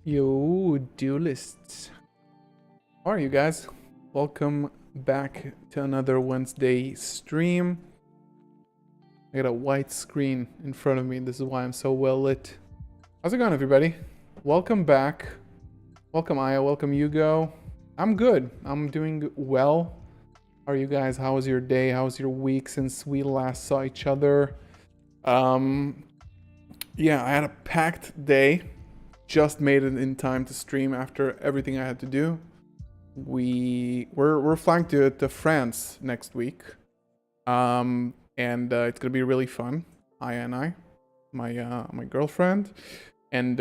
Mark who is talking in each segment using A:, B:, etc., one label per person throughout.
A: Yo, duelists. How are you guys? Welcome back to another Wednesday stream. I got a white screen in front of me. This is why I'm so well lit. How's it going, everybody? Welcome back. Welcome, Aya. Welcome, yugioh. I'm good. I'm doing well. How are you guys? How was your day? How was your week since we last saw each other? Yeah, I had a packed day. Just made it in time to stream after everything I had to do. We're flying to France next week, and it's gonna be really fun. Aya and I, my girlfriend, and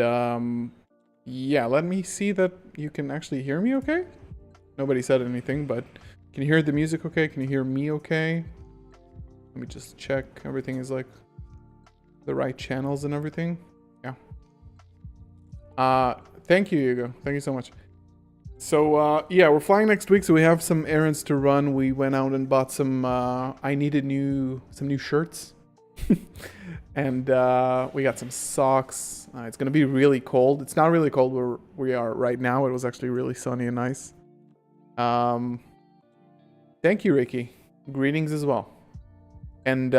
A: yeah. Let me see that you can actually hear me. Okay. Nobody said anything, but can you hear the music? Okay. Can you hear me? Okay. Let me just check. Everything is like the right channels and everything. Yeah. Thank you, yugioh. Thank you so much. So, yeah, we're flying next week, so we have some errands to run. We went out and bought some, I needed some new shirts. And, we got some socks. It's gonna be really cold. It's not really cold where we are right now. It was actually really sunny and nice. Thank you, Ricky. Greetings as well. And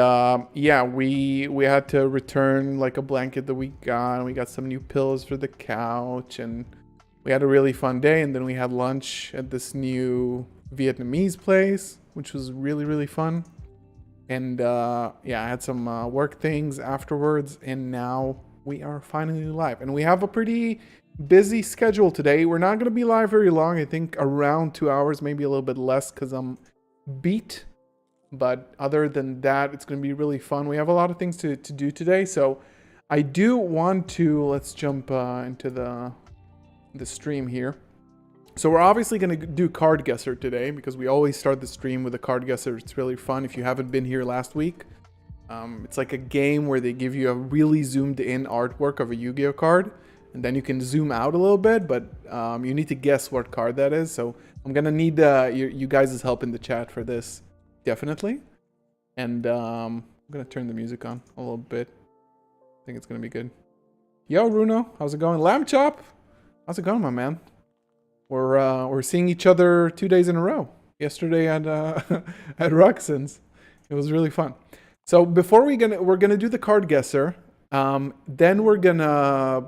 A: yeah, we had to return like a blanket that we got, and we got some new pillows for the couch, and we had a really fun day. And then we had lunch at this new Vietnamese place, which was really fun. And yeah, I had some work things afterwards, and now we are finally live. And we have a pretty busy schedule today. We're not going to be live very long. I think around 2 hours, maybe a little bit less, because I'm beat. But other than that, it's going to be really fun. We have a lot of things to do today. So I do want to, let's jump into the stream here. So we're obviously going to do card guesser today, because we always start the stream with a card guesser. It's really fun. If you haven't been here last week, it's like a game where they give you a really zoomed in artwork of a Yu-Gi-Oh card. And then you can zoom out a little bit, but you need to guess what card that is. So I'm going to need you guys' help in the chat for this. Definitely. And I'm gonna turn the music on a little bit. I think it's gonna be good. Yo, Runo, how's it going? Lamb Chop, how's it going, my man? We're seeing each other 2 days in a row. Yesterday at at Ruxin's. It was really fun. So before we're gonna do the card guesser. Then we're gonna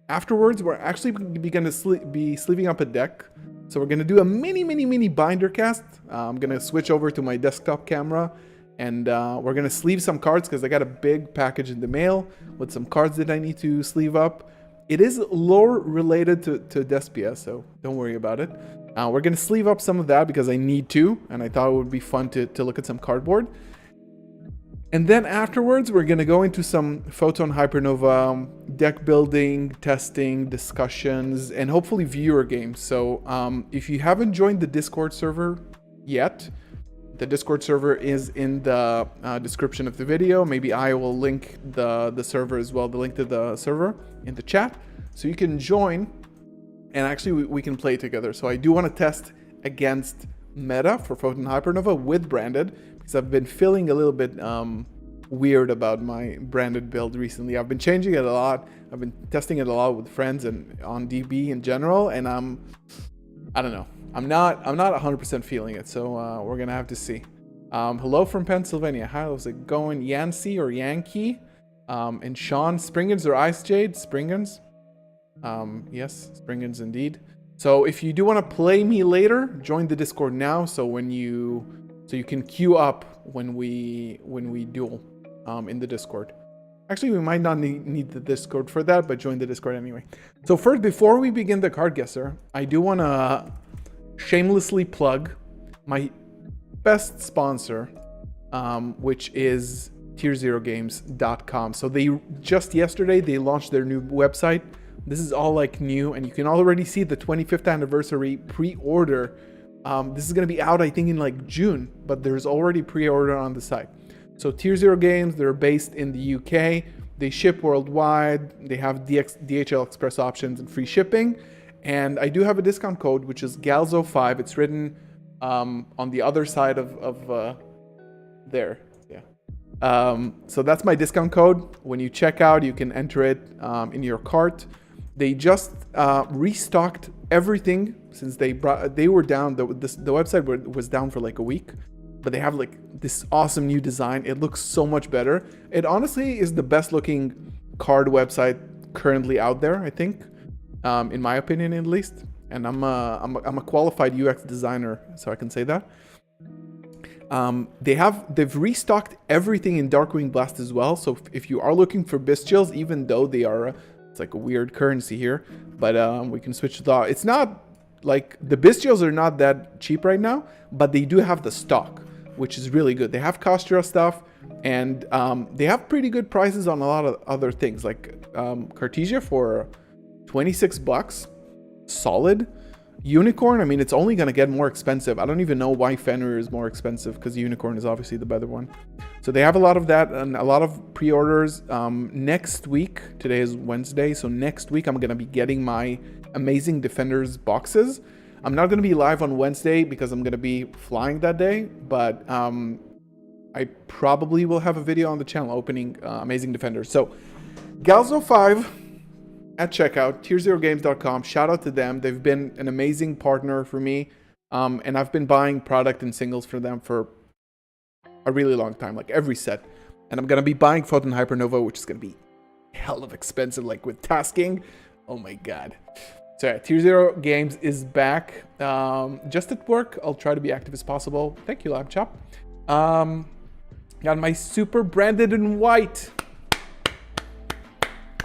A: afterwards we're actually gonna be sleeving up a deck. So we're going to do a mini binder cast. I'm going to switch over to my desktop camera, and we're going to sleeve some cards because I got a big package in the mail with some cards that I need to sleeve up. It is lore related to Despia, so don't worry about it. We're going to sleeve up some of that because I need to, and I thought it would be fun to look at some cardboard. And then afterwards, we're going to go into some Photon Hypernova deck building, testing, discussions, and hopefully viewer games. So if you haven't joined the Discord server yet, the Discord server is in the description of the video. Maybe I will link the server as well, the link to the server in the chat. So you can join, and actually we can play together. So I do want to test against meta for Photon Hypernova with branded, because I've been feeling a little bit weird about my branded build recently. I've been changing it a lot. I've been testing it a lot with friends and on DB in general, and I don't know. I'm not 100% feeling it, so we're gonna have to see. Hello from Pennsylvania. How's it going? Yancy or Yankee? And Sean, Springens or Ice Jade? Springens. Yes, Springens indeed. So if you do want to play me later, join the Discord now. So you can queue up when we duel in the Discord. Actually, we might not need the Discord for that, but join the Discord anyway. So first, before we begin the card guesser, I do want to shamelessly plug my best sponsor, which is tier0games.com. So they just yesterday they launched their new website. This is all like new, and you can already see the 25th anniversary pre-order. This is going to be out, I think, in like June, but there's already pre-order on the site. So Tier 0 Games, they're based in the UK. They ship worldwide. They have DHL Express options and free shipping. And I do have a discount code, which is GALZO5. It's written on the other side of there. Yeah. So that's my discount code. When you check out, you can enter it in your cart. They just restocked everything since they were down. The website was down for like a week, but they have like this awesome new design. It looks so much better. It honestly is the best looking card website currently out there, I think, in my opinion at least. And I'm a qualified UX designer, so I can say that. They've restocked everything in Darkwing Blast as well. So if you are looking for bestials, even though they are, it's like a weird currency here, but we can switch the. It's not like the bestials are not that cheap right now, but they do have the stock, which is really good. They have Costra stuff, and they have pretty good prices on a lot of other things, like Cartesia for $26, solid. Unicorn, I mean, it's only going to get more expensive. I don't even know why Fenrir is more expensive, because Unicorn is obviously the better one. So they have a lot of that and a lot of pre-orders. Next week, today is Wednesday, so next week I'm going to be getting my Amazing Defenders boxes. I'm not going to be live on Wednesday because I'm going to be flying that day, but I probably will have a video on the channel opening Amazing Defenders. So Galzo5 at checkout, tier0games.com. Shout out to them. They've been an amazing partner for me. And I've been buying product and singles for them for a really long time, like every set. And I'm going to be buying Photon Hypernova, which is going to be hell of expensive, like with tasking. Oh my God. So yeah, Tier 0 Games is back. Just at work. I'll try to be active as possible. Thank you, Lapchop. Got my super branded in white.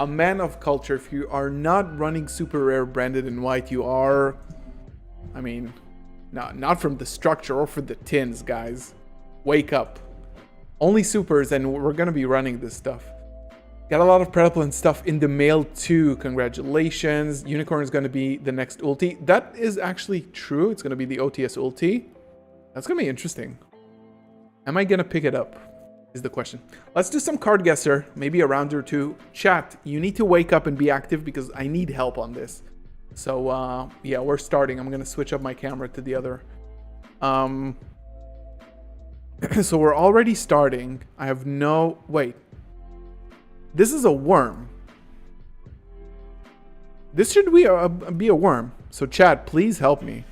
A: A man of culture. If you are not running super rare branded in white, you are, I mean, not from the structure or for the tins, guys. Wake up. Only supers, and we're gonna be running this stuff. Got a lot of Predaplan stuff in the mail too. Congratulations. Unicorn is gonna be the next ulti. That is actually true. It's gonna be the OTS ulti. That's gonna be interesting. Am I gonna pick it up? Is the question. Let's do some card guesser, maybe a round or two. Chat, you need to wake up and be active because I need help on this. So yeah, we're starting. I'm gonna switch up my camera to the other. So we're already starting. I have no, wait. This is a worm. This should be a worm. So chat, please help me,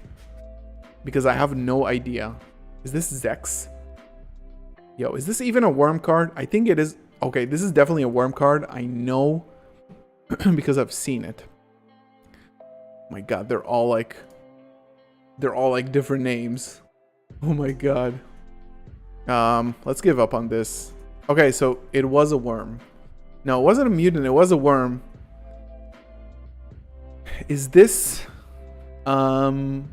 A: because I have no idea. Is this Zex? Yo, is this even a worm card? I think it is. Okay, this is definitely a worm card. I know because I've seen it. My God, they're all like different names. Oh my God. Let's give up on this. Okay, so it was a worm. No, it wasn't a mutant. It was a worm. Is this what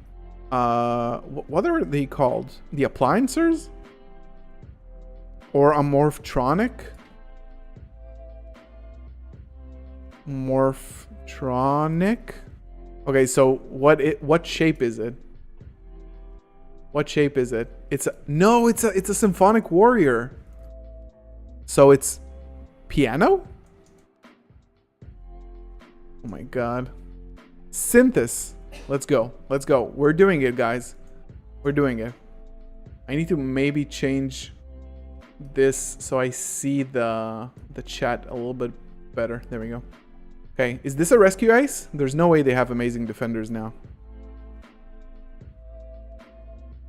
A: are they called? The appliancers? Or a Morphtronic? Morphtronic? Okay, so what shape is it? What shape is it? It's a symphonic warrior. So it's piano? Oh my God. Synthis. Let's go. Let's go. We're doing it, guys. We're doing it. I need to maybe change this so I see the chat a little bit better. There we go. Okay, is this a rescue ice? There's no way they have amazing defenders now.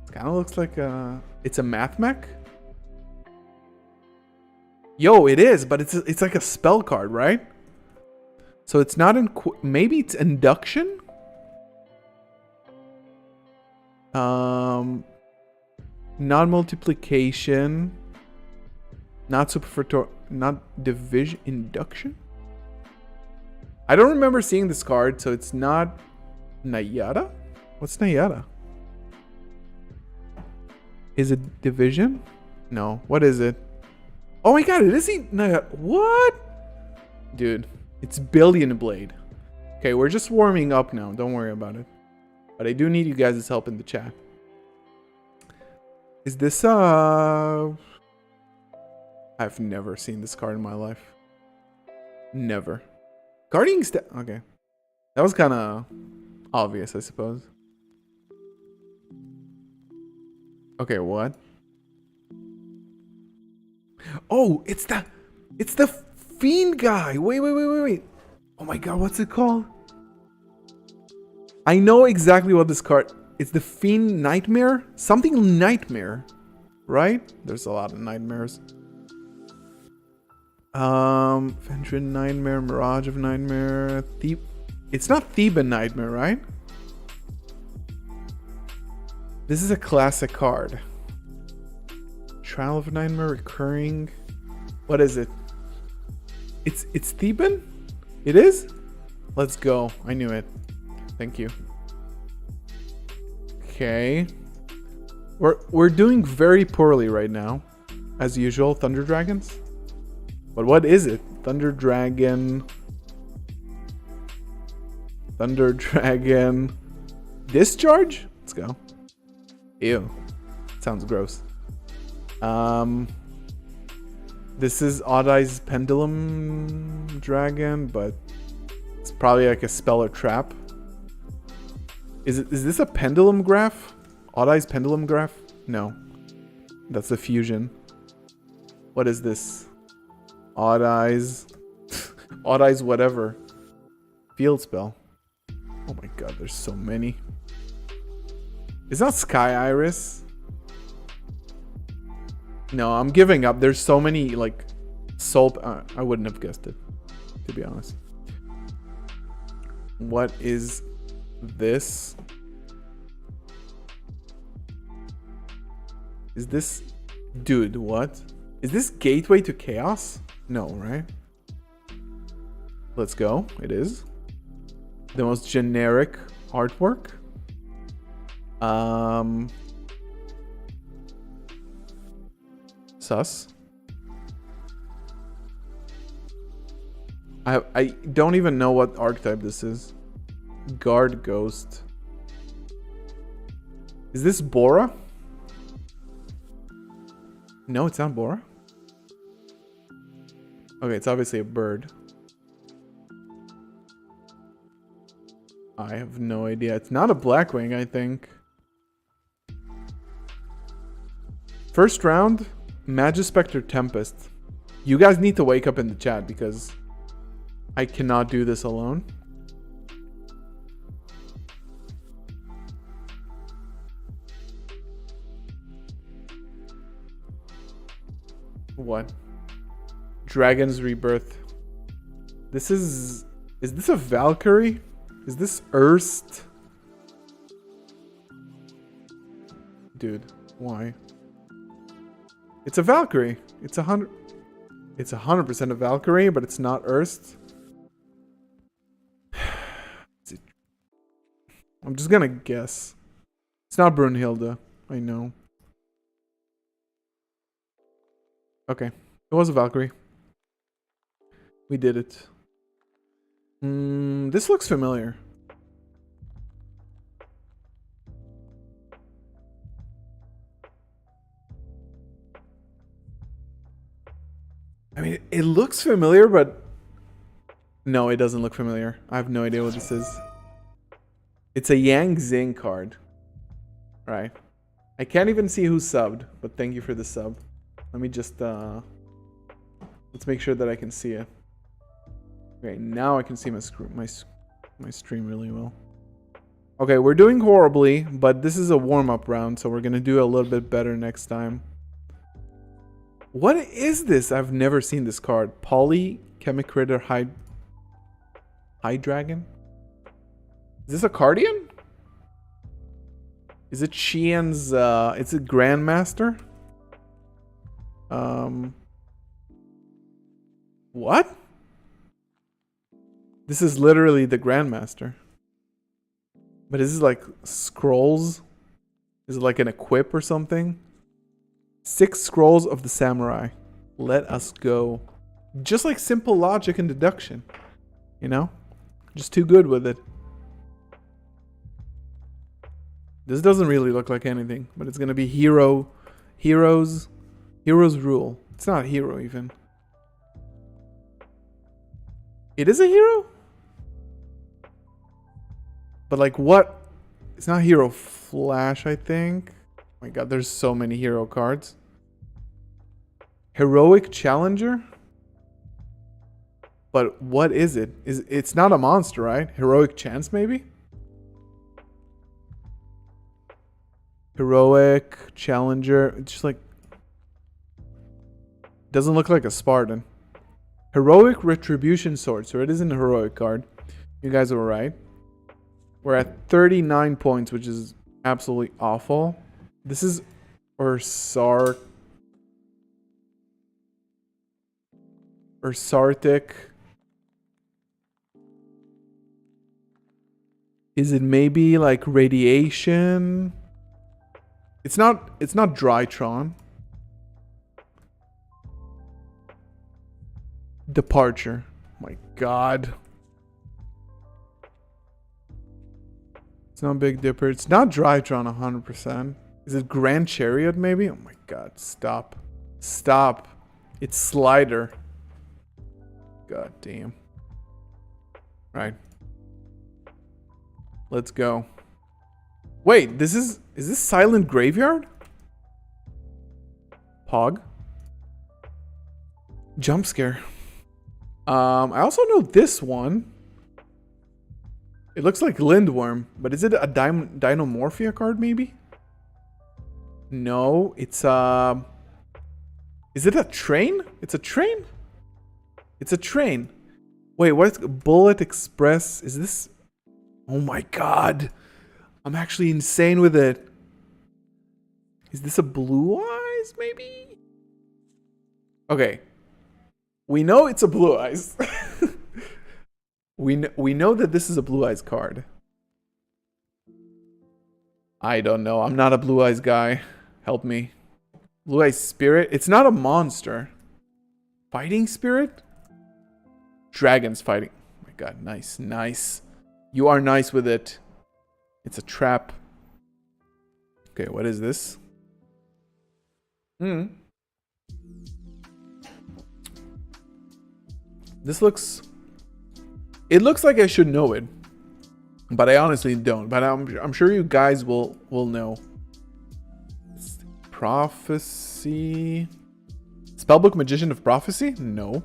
A: It kind of looks like it's a math mech. Yo, it is, but it's like a spell card, right? So it's not in, maybe it's induction. Non-multiplication. Not super, not division, induction. I don't remember seeing this card, so it's not Nayara. What's Nayara? Is it division? No. What is it? Oh my God! It is Nayara. What? Dude, it's Billion Blade. Okay, we're just warming up now. Don't worry about it. But I do need you guys' help in the chat. Is this I've never seen this card in my life. Never. Guarding okay. That was kind of obvious, I suppose. Okay, what? Oh, it's the Fiend guy. Wait. Oh my god, what's it called? I know exactly what this card... It's the Fiend Nightmare? Something Nightmare. Right? There's a lot of nightmares. Ventrin Nightmare, Mirage of Nightmare, It's not Theban Nightmare, right? This is a classic card. Trial of Nightmare, recurring. What is it? It's Theban? It is? Let's go. I knew it. Thank you. Okay. We're doing very poorly right now. As usual, Thunder Dragons. But what is it? Thunder Dragon. Thunder Dragon. Discharge? Let's go. Ew. Sounds gross. This is Odd Eye's Pendulum Dragon, but it's probably like a spell or trap. Is this a pendulum graph? Odd Eye's Pendulum graph? No. That's the fusion. What is this? Odd Eyes. Odd Eyes whatever. Field spell. Oh my god, there's so many. Is that Sky Iris? No, I'm giving up. There's so many, like, soap. I wouldn't have guessed it, to be honest. What is this? Is this... Dude, what? Is this Gateway to Chaos? No, right? Let's go. It is. The most generic artwork. Sus. I don't even know what archetype this is. Guard Ghost. Is this Bora? No, it's not Bora. Okay, it's obviously a bird. I have no idea. It's not a Blackwing, I think. First round, Magispector Tempest. You guys need to wake up in the chat because I cannot do this alone. What? Dragon's Rebirth. This is this a Valkyrie? Is this Erst? Dude, why? It's a Valkyrie. It's 100% a Valkyrie, but it's not Erst. I'm just gonna guess. It's not Brunhilde. I know. Okay. It was a Valkyrie. We did it. This looks familiar. I mean, it looks familiar, but... No, it doesn't look familiar. I have no idea what this is. It's a Yang Xing card. Right. I can't even see who subbed, but thank you for the sub. Let me just... Let's make sure that I can see it. Okay, now I can see my stream really well. Okay, we're doing horribly, but this is a warm-up round, so we're gonna do a little bit better next time. What is this? I've never seen this card. Poly Chemic Critter Dragon? Is this a Cardian? Is it Xian's it's a Grandmaster? What? This is literally the Grandmaster. But is this like scrolls? Is it like an equip or something? 6 scrolls of the samurai. Let us go. Just like simple logic and deduction. You know? Just too good with it. This doesn't really look like anything, but it's gonna be Heroes Rule. It's not a hero even. It is a hero? But like what? It's not Hero Flash, I think. Oh my god, there's so many hero cards. Heroic Challenger? But what is it? It's not a monster, right? Heroic chance, maybe? Heroic challenger. It's just like... Doesn't look like a Spartan. Heroic retribution sword. So it isn't a heroic card. You guys were right. We're at 39 points, which is absolutely awful. This is Ursartic. Is it maybe like radiation? It's not Drytron. Departure. My god. It's not Big Dipper. It's not Drytron 100%. Is it Grand Chariot maybe? Oh my god, stop. Stop. It's Slider. God damn. Right. Let's go. Wait, is this Silent Graveyard? Pog? Jump scare. I also know this one. It looks like Lindworm, but is it a Dinomorphia card maybe? No, it's is it a train? It's a train? It's a train. Wait, what's Bullet Express? Is this... Oh my god. I'm actually insane with it. Is this a Blue Eyes maybe? Okay. We know it's a Blue Eyes. We know that this is a Blue Eyes card. I don't know. I'm not a Blue Eyes guy. Help me. Blue Eyes Spirit. It's not a monster. Fighting Spirit? Dragons fighting. Oh my god. Nice. Nice. You are nice with it. It's a trap. Okay, what is this? This looks... It looks like I should know it. But I honestly don't. But I'm sure you guys will know. Prophecy... Spellbook Magician of Prophecy? No.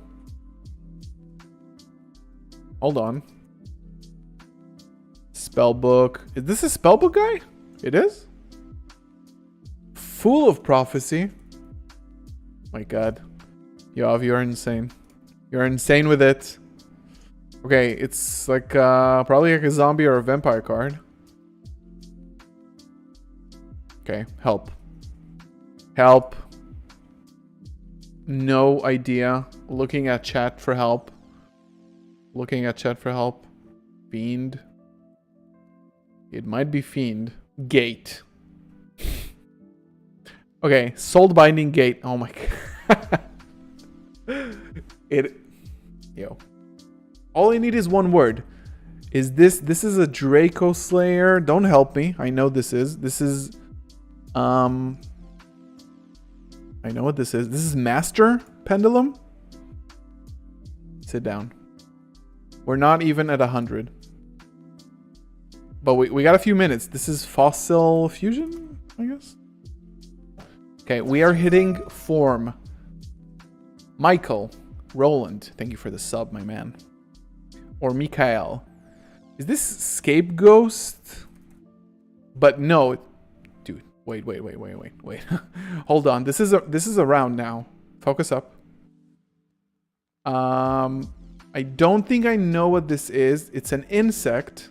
A: Hold on. Spellbook. Is this a spellbook guy? It is? Fool of Prophecy. My god. Yov, you're insane. You're insane with it. Okay, it's like probably like a zombie or a vampire card. Okay, help. Help. No idea. Looking at chat for help. Looking at chat for help. Fiend. It might be Fiend. Gate. Okay, Soul Binding Gate. Oh my god. Yo. All I need is one word. Is this is a Draco Slayer? Don't help me. I know this is. This is I know what this is. This is Master Pendulum. Sit down. We're not even at 100. But we got a few minutes. This is Fossil Fusion, I guess. Okay, we are hitting form. Michael. Roland. Thank you for the sub, my man. Or Mikael. Is this Scapegoat? But no. Dude, wait. Hold on. This is a round now. Focus up. I don't think I know what this is. It's an insect.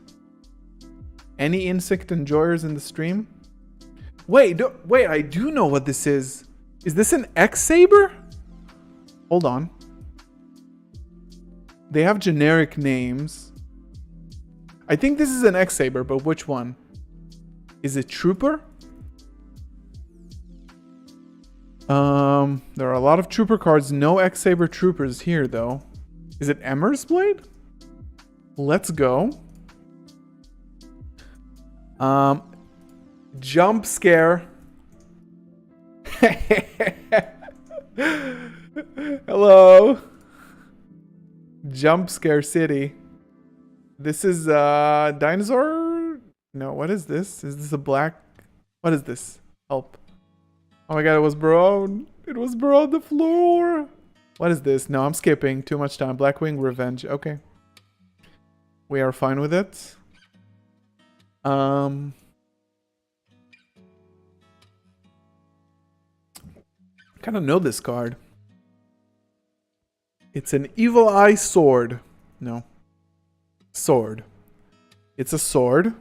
A: Any insect enjoyers in the stream? Wait, I do know what this is. Is this an X-Saber? Hold on. They have generic names. I think this is an X-Saber, but which one? Is it Trooper? There are a lot of Trooper cards. No X-Saber Troopers here, though. Is it Emmer's Blade? Let's go. Jump scare. Hello. Jump scare city. This is dinosaur? No, what is this? Is this a black? What is this? Help. Oh my god, it was bro. It was bro on the floor. What is this? No, I'm skipping. Too much time. Blackwing Revenge. Okay. We are fine with it. Kind of know this card. It's an Evil Eye Sword. No. Sword. It's a sword.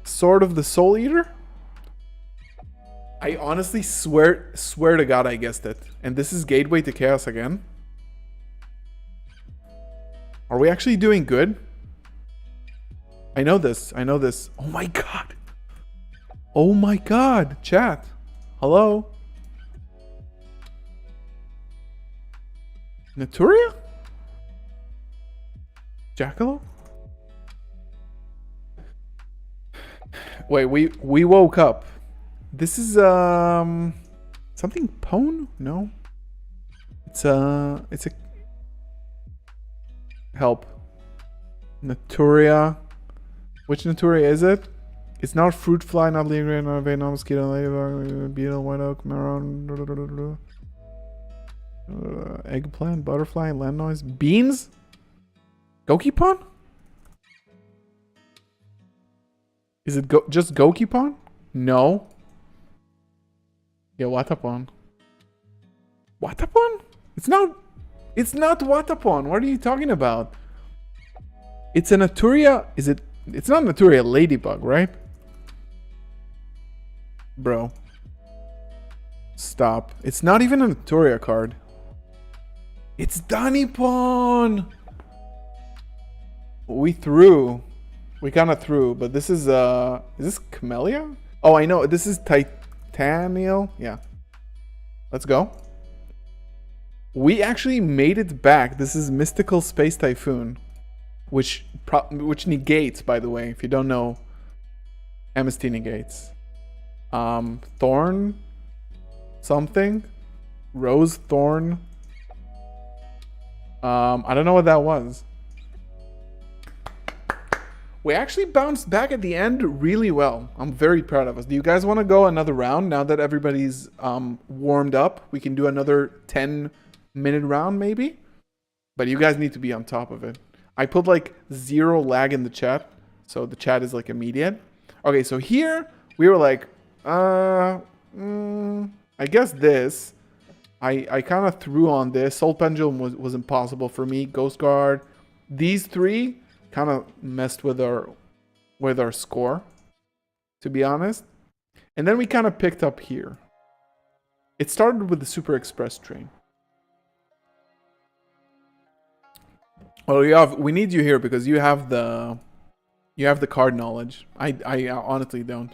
A: Sword of the Soul Eater? I honestly swear to God I guessed it. And this is Gateway to Chaos again. Are we actually doing good? I know this. I know this. Oh my God. Oh my God. Chat. Hello? Naturia? Jackalope? Wait, we woke up. This is something Pone? No. It's a help. Naturia. Which Naturia is it? It's not fruit fly, not ligre, not vein, not mosquito, ladybug, beetle, white oak, maroon, eggplant, butterfly, land noise, beans, Gokipon? Is it just Gokipon? No. Yeah, Watapon. Watapon? It's not Watapon. What are you talking about? It's a Naturia. Is it? It's not Naturia Ladybug, right? Bro. Stop. It's not even a Naturia card. It's Danipon. We threw. We kind of threw, but this is this Camellia? Oh, I know. This is Titanial. Yeah. Let's go. We actually made it back. This is Mystical Space Typhoon, which negates, by the way, if you don't know, MST negates. Thorn something. Rose Thorn. I don't know what that was. We actually bounced back at the end really well. I'm very proud of us. Do you guys want to go another round now that everybody's warmed up? We can do another 10-minute round maybe. But you guys need to be on top of it. I put like 0 lag in the chat, so the chat is like immediate. Okay, so here we were like, I guess this. I kind of threw on this. Soul Pendulum was impossible for me. Ghost Guard. These three kind of messed with our score, to be honest. And then we kind of picked up here. It started with the Super Express train. Well, we need you here because you have the card knowledge. I honestly don't.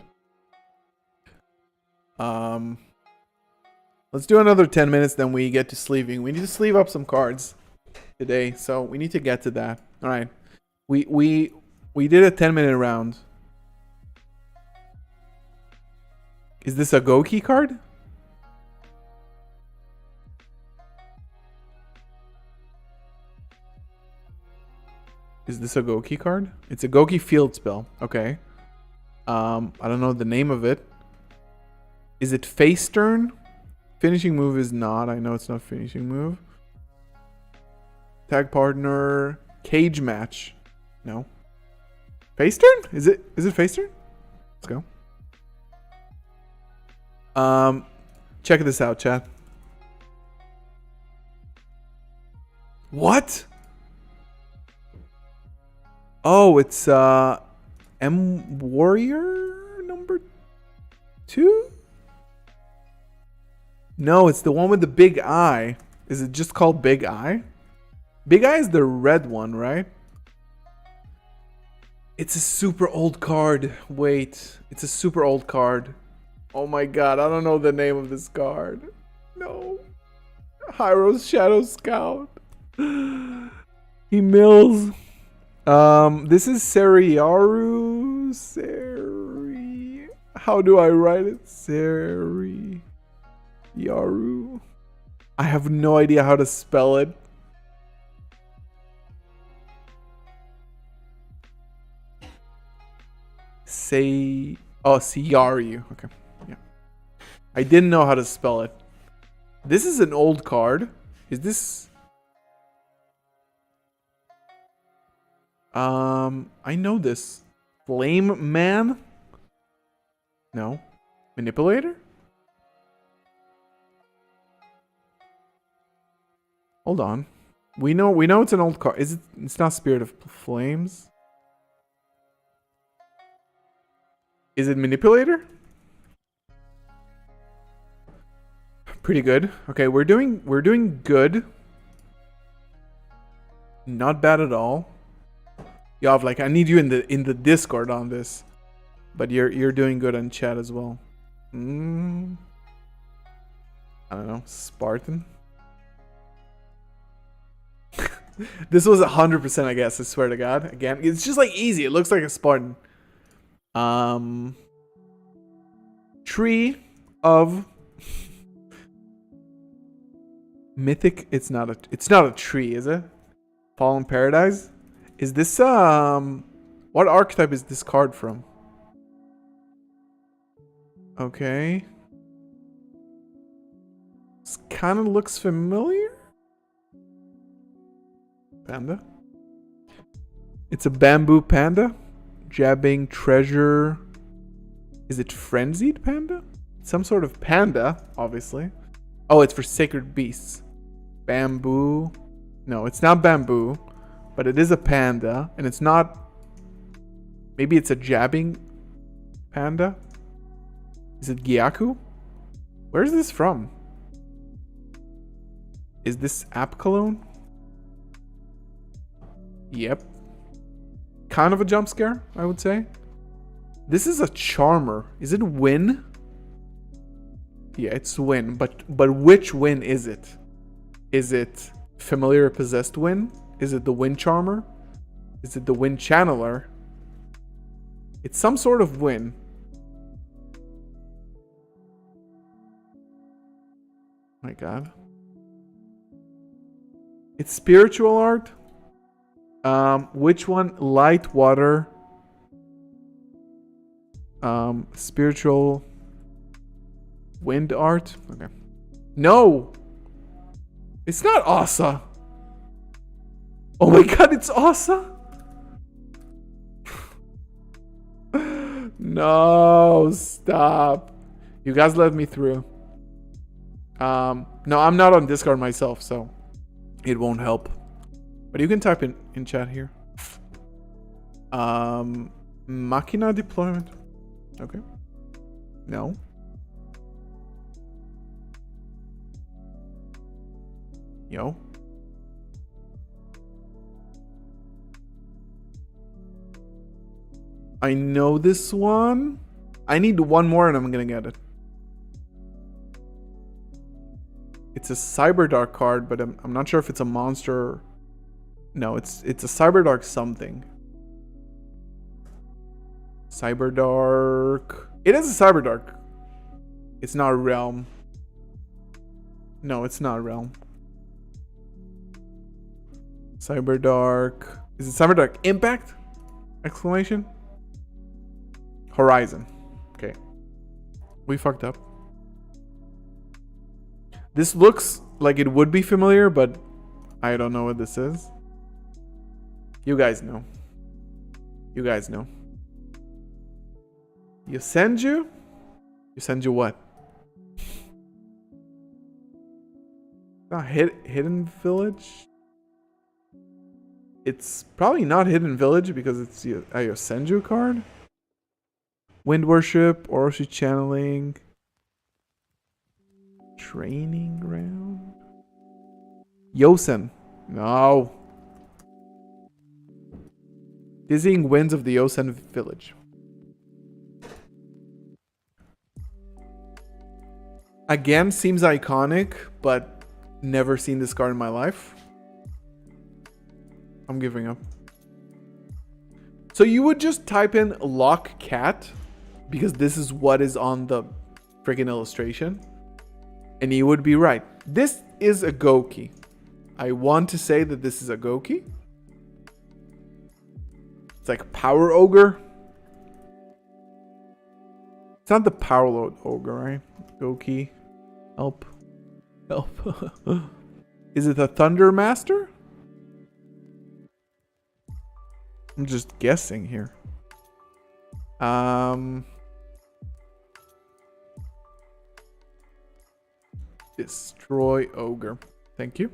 A: Let's do another 10 minutes, then we get to sleeving. We need to sleeve up some cards today, so we need to get to that. All right. We did a 10-minute round. Is this a Goki card? Is this a Goki card? It's a Goki field spell. Okay. I don't know the name of it. Is it face turn? Finishing move is not. I know it's not finishing move. Tag partner. Cage match. No. Face turn? Is it face turn? Let's go. Check this out, chat. What? Oh, it's M Warrior number 2? No, it's the one with the big eye. Is it just called Big Eye? Big Eye is the red one, right? It's a super old card. Wait, it's a super old card. Oh my god, I don't know the name of this card. No. Hyro's Shadow Scout. He mills. This is Seriyaru. How do I write it? Seriyaru. I have no idea how to spell it. Siyaru. Okay. Yeah. I didn't know how to spell it. This is an old card. Is this... I know this. Flame Man? No. Manipulator? Hold on. We know it's an old card. Is it? It's not Spirit of Flames. Is it Manipulator? Pretty good. Okay, we're doing good. Not bad at all. Yav, like I need you in the Discord on this. But you're doing good on chat as well. I don't know. Spartan. This was 100%, I guess. I swear to God. Again, it's just like easy. It looks like a Spartan. Tree of Mythic. It's not a tree, is it? Fallen Paradise. Is this what archetype is this card from? Okay. This kind of looks familiar. Panda. It's a bamboo panda. Jabbing treasure. Is it frenzied panda? Some sort of panda, obviously. Oh, it's for sacred beasts. Bamboo. No, it's not bamboo. But it is a panda. And it's not... Maybe it's a jabbing panda? Is it Gyaku? Where is this from? Is this app cologne? Yep. Kind of a jump scare, I would say. This is a charmer. Is it Win? Yeah, it's Win. But which Win is it? Is it Familiar Possessed Win? Is it the Wind Charmer? Is it the Wind Channeler? It's some sort of Win. My God. It's spiritual art. Which one? Light, water. Spiritual. Wind art. Okay. No. It's not Asa. Oh my God, it's Asa. No, stop. You guys let me through. No, I'm not on Discord myself, so it won't help. But you can type in chat here. Machina deployment. Okay. No. Yo. I know this one. I need one more and I'm gonna get it. It's a Cyberdark card, but I'm not sure if it's a monster. No, it's a Cyberdark something. Cyberdark. It is a Cyberdark. It's not a realm. No, it's not a realm. Cyberdark. Is it Cyberdark Impact? Exclamation. Horizon. Okay. We fucked up. This looks like it would be familiar, but I don't know what this is. You guys know. You guys know. Yosenju? Yosenju what? Not Hidden Village? It's probably not Hidden Village because it's a Yosenju card. Wind Worship, Orochi Channeling. Training Ground. Yosen. No. Dizzying Winds of the Yosen Village. Again, seems iconic, but never seen this card in my life. I'm giving up. So you would just type in Lock Cat, because this is what is on the freaking illustration. And you would be right. This is a Goki. I want to say that this is a Goki. It's like Power Ogre. It's not the Power Load Ogre, right? Goki. Help. Help. Is it a Thunder Master? I'm just guessing here. Destroy Ogre. Thank you.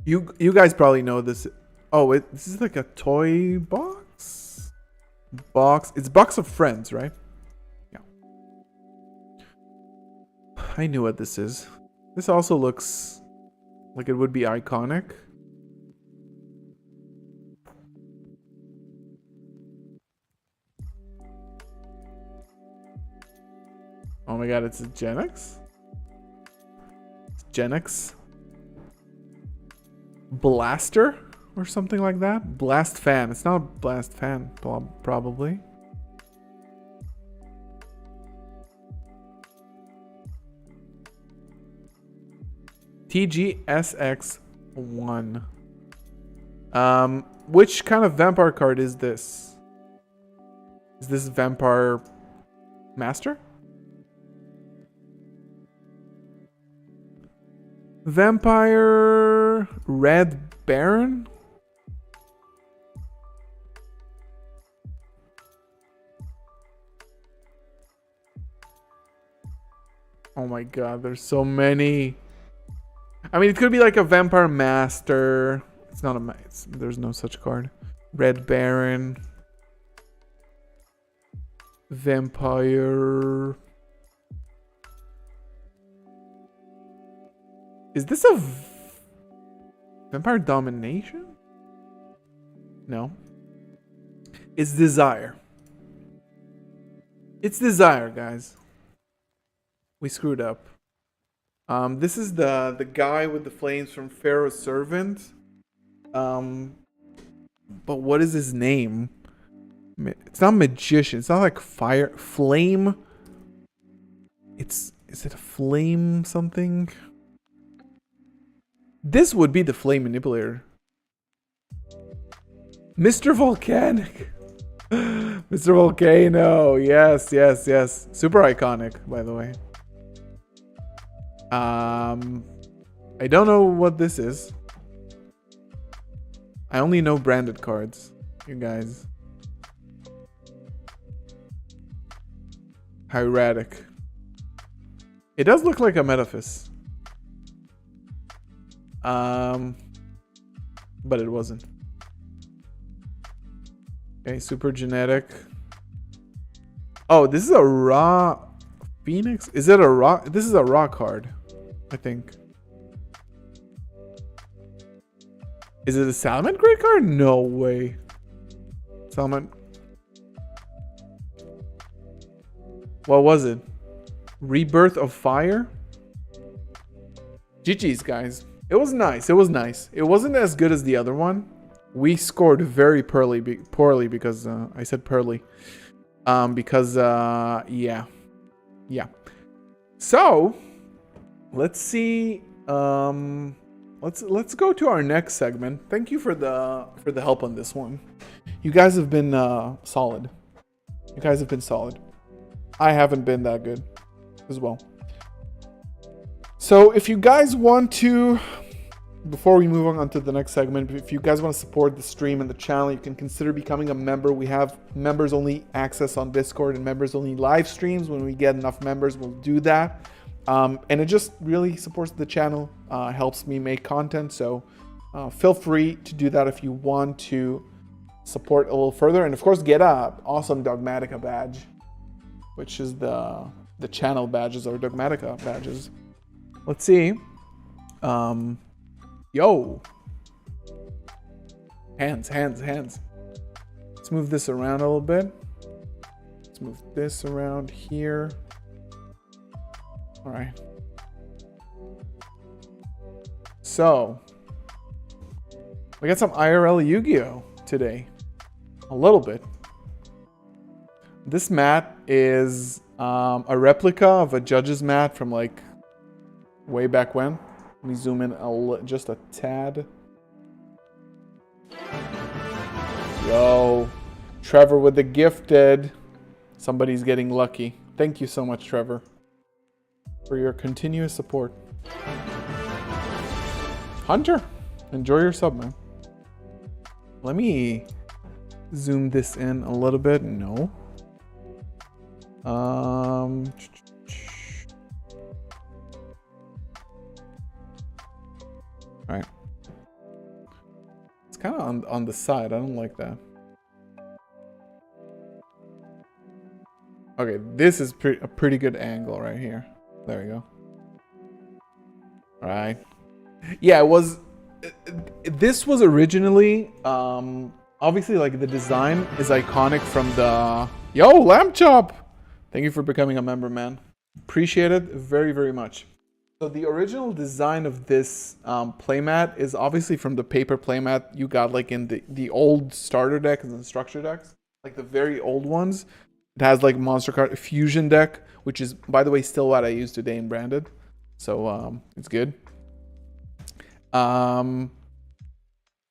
A: You guys probably know this. Oh, this is like a toy box? It's Box of Friends, right? Yeah. I knew what this is. This also looks like it would be iconic. Oh my god, it's a Gen X? It's Gen X? Blaster? Or something like that? Blast Fan. It's not a Blast Fan, probably. TGSX1. Which kind of vampire card is this? Is this Vampire Master? Vampire Red Baron? Oh my god, there's so many. I mean, it could be like a Vampire Master. It's not a... there's no such card. Red Baron. Vampire... Is this a... Vampire Domination? No. It's Desire. It's Desire, guys. We screwed up. This is the guy with the flames from Pharaoh's Servant. But what is his name? It's not Magician. It's not like Fire... Flame... Is it a Flame something? This would be the Flame Manipulator. Mr. Volcanic. Mr. Volcano. Yes. Super iconic, by the way. I don't know what this is. I only know branded cards, you guys. Hieratic. It does look like a Metaphys. But it wasn't. Okay, super genetic. Oh, this is a raw Phoenix? Is it a raw? This is a raw card, I think. Is it a Salmon Great card? No way. Salmon. What was it? Rebirth of Fire? GG's, guys. It was nice. It was nice. It wasn't as good as the other one. We scored very poorly because I said pearly. Yeah. So let's see. Let's go to our next segment. Thank you for the help on this one. You guys have been solid. You guys have been solid. I haven't been that good as well. So if you guys want to, before we move on to the next segment, if you guys want to support the stream and the channel, you can consider becoming a member. We have members only access on Discord and members only live streams. When we get enough members, we'll do that. And it just really supports the channel, helps me make content. So feel free to do that if you want to support a little further. And of course, get a awesome Dogmatica badge, which is the channel badges or Dogmatica badges. Let's see. Yo. Hands. Let's move this around a little bit. Let's move this around here. All right. So, we got some IRL Yu-Gi-Oh today. A little bit. This mat is a replica of a judge's mat from like way back when. Let me zoom in just a tad. Yo, Trevor with the gifted. Somebody's getting lucky. Thank you so much, Trevor, for your continuous support. Hunter, enjoy your sub, man. Let me zoom this in a little bit. No. All right. It's kind of on the side. I don't like that. Okay, this is a pretty good angle right here. There we go. All right. Yeah, it was. This was originally, obviously, like the design is iconic from the. Yo, Lamb Chop! Thank you for becoming a member, man. Appreciate it very, very much. So the original design of this playmat is obviously from the paper playmat you got like in the old starter decks and the structure decks, like the very old ones. It has like monster card fusion deck, which is, by the way, still what I use today in branded. So it's good. I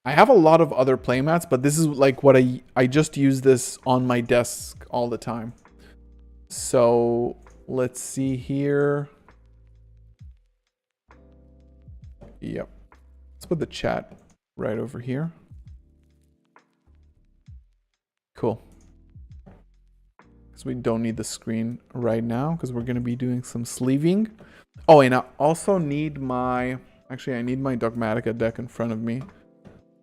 A: have a lot of other playmats, but this is like what I just use this on my desk all the time. So let's see here. Yep. Let's put the chat right over here. Cool. Because we don't need the screen right now because we're going to be doing some sleeving. Oh, and I also need my... Actually, I need my Dogmatica deck in front of me.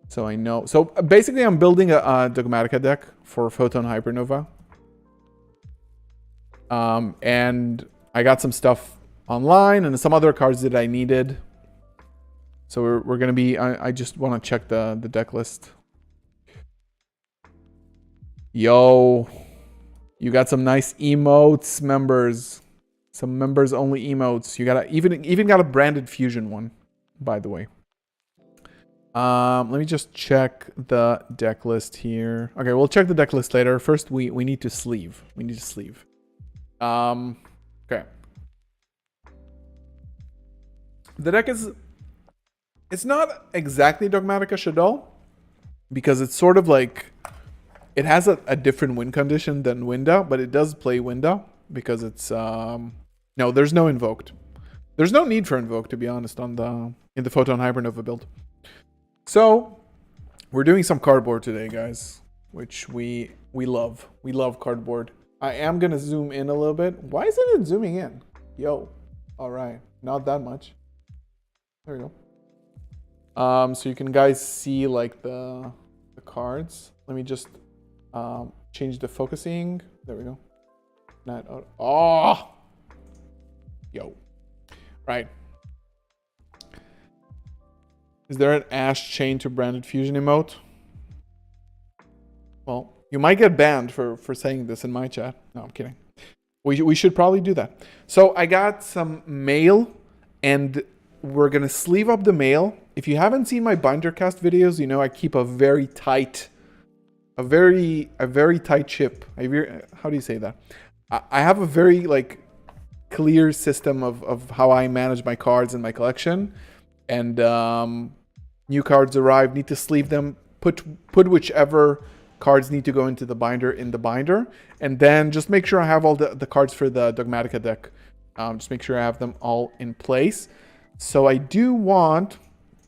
A: So I know. So basically, I'm building a Dogmatica deck for Photon Hypernova. And I got some stuff online and some other cards that I needed. So we're going to be... I just want to check the deck list. Yo. You got some nice emotes, members. Some members only emotes. You got even got a branded fusion one, by the way. Let me just check the deck list here. Okay, we'll check the deck list later. First, we need to sleeve. We need to sleeve. Okay. The deck is... It's not exactly Dogmatica Shadow, because it's sort of like... It has a different win condition than Winda, but it does play Winda, because it's... No, there's no Invoked. There's no need for Invoke, to be honest, in the Photon Hypernova build. So, we're doing some cardboard today, guys, which we love. We love cardboard. I am going to zoom in a little bit. Why isn't it zooming in? Yo. All right. Not that much. There we go. So you can guys see like the cards. Let me just change the focusing. There we go. Not. Oh. Yo. Right. Is there an Ash chain to branded fusion emote? Well, you might get banned for saying this in my chat. No, I'm kidding. We should probably do that. So I got some mail, and we're gonna sleeve up the mail. If you haven't seen my binder cast videos, you know I keep a very tight ship. How do you say that? I have a very like clear system of how I manage my cards in my collection. And new cards arrive, need to sleeve them, put whichever cards need to go into the binder in the binder, and then just make sure I have all the cards for the Dogmatica deck. Just make sure I have them all in place. So I do want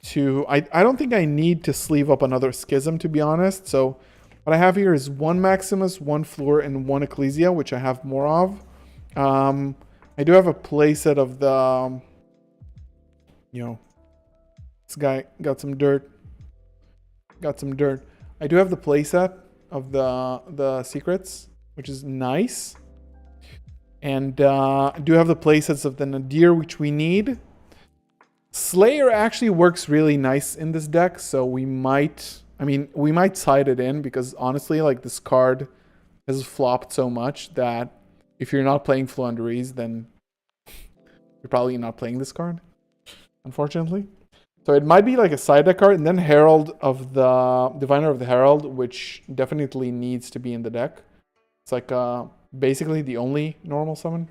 A: to... I don't think I need to sleeve up another Schism, to be honest. So what I have here is one Maximus, one Floor, and one Ecclesia, which I have more of. I do have a playset of the... You know... This guy got some dirt. I do have the playset of the secrets, which is nice. And I do have the playsets of the Nadir, which we need. Slayer actually works really nice in this deck, so we might side it in, because honestly, like, this card has flopped so much that if you're not playing Flouanderies, then you're probably not playing this card, unfortunately. So it might be like a side deck card, and then Herald of the Diviner of the Herald, which definitely needs to be in the deck. It's like basically the only normal summon.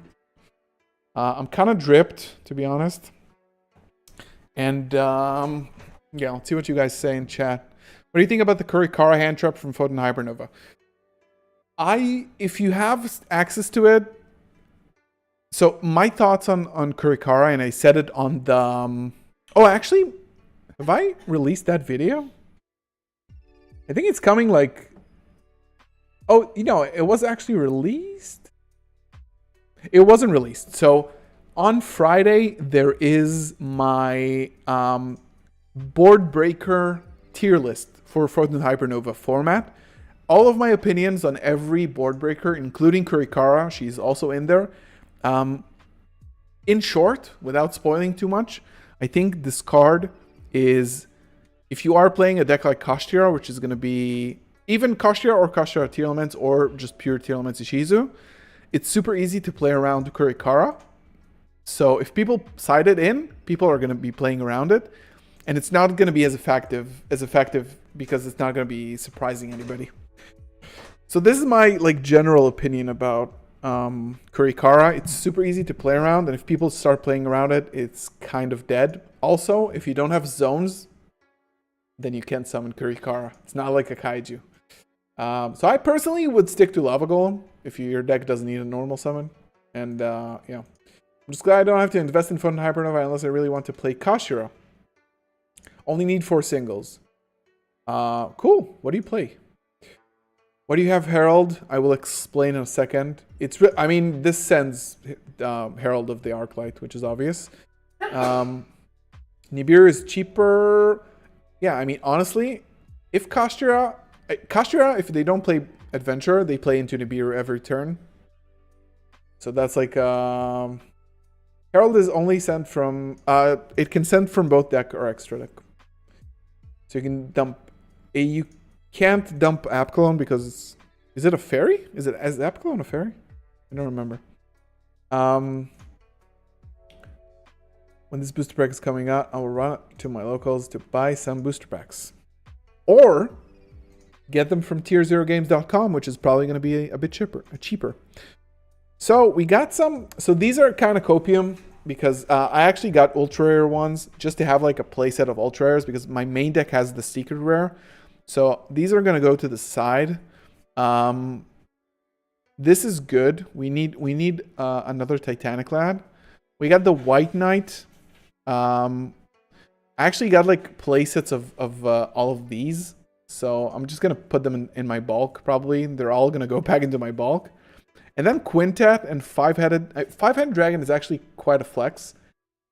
A: I'm kind of dripped, to be honest. And yeah, let's see what you guys say in chat. What do you think about the Kurikara hand trap from Photon Hypernova? If you have access to it, so my thoughts on Kurikara, and I said it on the. Oh, actually, have I released that video? I think it's coming like. Oh, it was actually released. It wasn't released. So on Friday there is my board breaker tier list for Photon Hypernova format. All of my opinions on every board breaker, including Kurikara, she's also in there. In short, without spoiling too much, I think this card is, if you are playing a deck like Kashtira, which is going to be even Kashtira or Kashtira Tier Elements or just pure Tier Elements Ishizu, it's super easy to play around Kurikara. So if people side it in, people are going to be playing around it, and it's not going to be as effective because it's not going to be surprising anybody. So this is my general opinion about Kurikara. It's super easy to play around, and if people start playing around it, it's kind of dead. Also, if you don't have zones, then you can't summon Kurikara. It's not like a kaiju. So I personally would stick to Lava Golem if your deck doesn't need a normal summon. And yeah, I'm just glad I don't have to invest in Photon Hypernova unless I really want to play Kashtira. Only need 4 singles. Cool. What do you play? What do you have, Herald? I will explain in a second. I mean, this sends Herald of the Arclight, which is obvious. Nibiru is cheaper. Yeah, I mean, honestly, if Kashtira, if they don't play Adventure, they play into Nibiru every turn. So that's like, Herald is only sent from, it can send from both deck or extra deck. So you can dump, you can't dump Apclone because, is it a fairy? Is Apclone a fairy? I don't remember. When this booster pack is coming out, I will run to my locals to buy some booster packs. Or get them from tier0games.com, which is probably going to be a bit cheaper. So we got some. So these are kind of copium because I actually got ultra rare ones just to have like a playset of ultra rares because my main deck has the secret rare. So these are going to go to the side. This is good. We need another Titanic Lad. We got the White Knight. I actually got like playsets of all of these. So I'm just going to put them in my bulk probably. They're all going to go back into my bulk. And then Quintet and Five-Headed Dragon is actually quite a flex.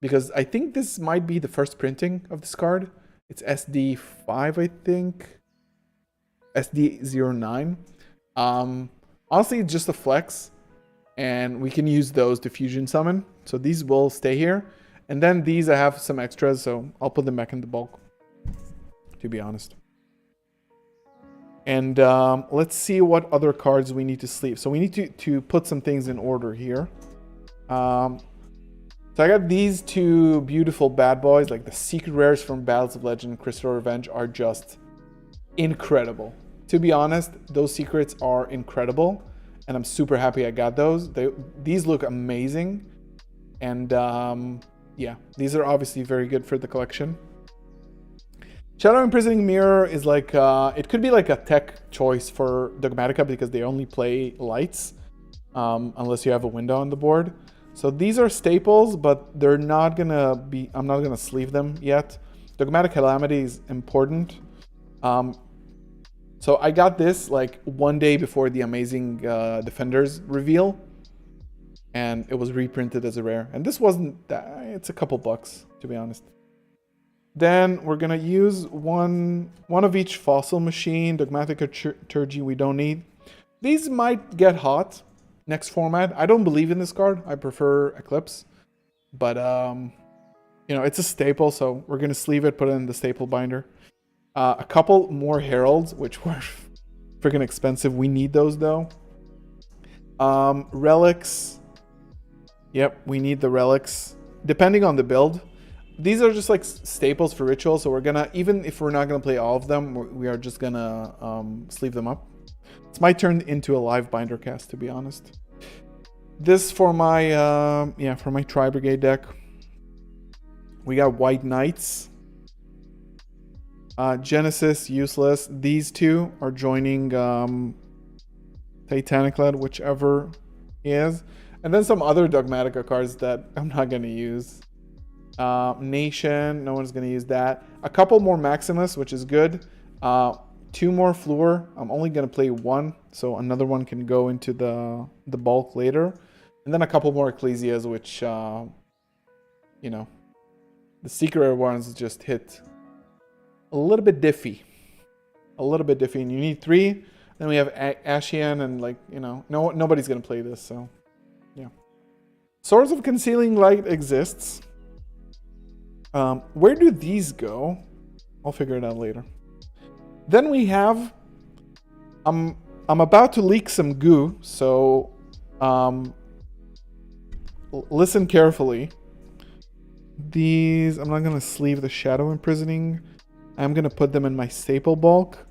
A: Because I think this might be the first printing of this card. It's SD5, I think. SD09. Honestly, it's just a flex. And we can use those to fusion summon. So these will stay here. And then these I have some extras, so I'll put them back in the bulk. To be honest. And let's see what other cards we need to sleeve. So we need to put some things in order here. So I got these 2 beautiful bad boys. Like the secret rares from Battles of Legend and Crystal Revenge are just incredible. To be honest, those secrets are incredible. And I'm super happy I got those. These look amazing. And yeah, these are obviously very good for the collection. Shadow Imprisoning Mirror is like, it could be like a tech choice for Dogmatica because they only play lights unless you have a window on the board. So these are staples, but they're not gonna be, I'm not gonna sleeve them yet. Dogmatic Calamity is important. So I got this like 1 day before the Amazing Defenders reveal. And it was reprinted as a rare. And this wasn't that, it's a couple bucks, to be honest. Then we're gonna use one of each fossil machine. Dogmatica Turgy we don't need. These might get hot next format. I don't believe in this card. I prefer Eclipse. But you know, it's a staple, so we're gonna sleeve it, put it in the staple binder. A couple more Heralds, which were freaking expensive. We need those though. Relics. Yep, we need the relics. Depending on the build. These are just like staples for rituals, so we're gonna, even if we're not gonna play all of them, we are just gonna sleeve them up. It's my turn into a live binder cast, to be honest. This for my for my Tri Brigade deck. We got White Knights. Genesis, useless. These 2 are joining Titanic Led, whichever is. And then some other Dogmatica cards that I'm not going to use. Nation, no one's going to use that. A couple more Maximus, which is good. 2 more Fluor. I'm only going to play 1, so another one can go into the bulk later. And then a couple more Ecclesias, which, you know, the secret ones just hit a little bit diffy. A little bit diffy. And you need 3. Then we have Ashian, and, like, you know, nobody's going to play this, so, yeah. Swords of Concealing Light exists. Where do these go? I'll figure it out later. Then we have, I'm about to leak some goo, so listen carefully. These, I'm not going to sleeve the Shadow Imprisoning. I'm going to put them in my staple bulk.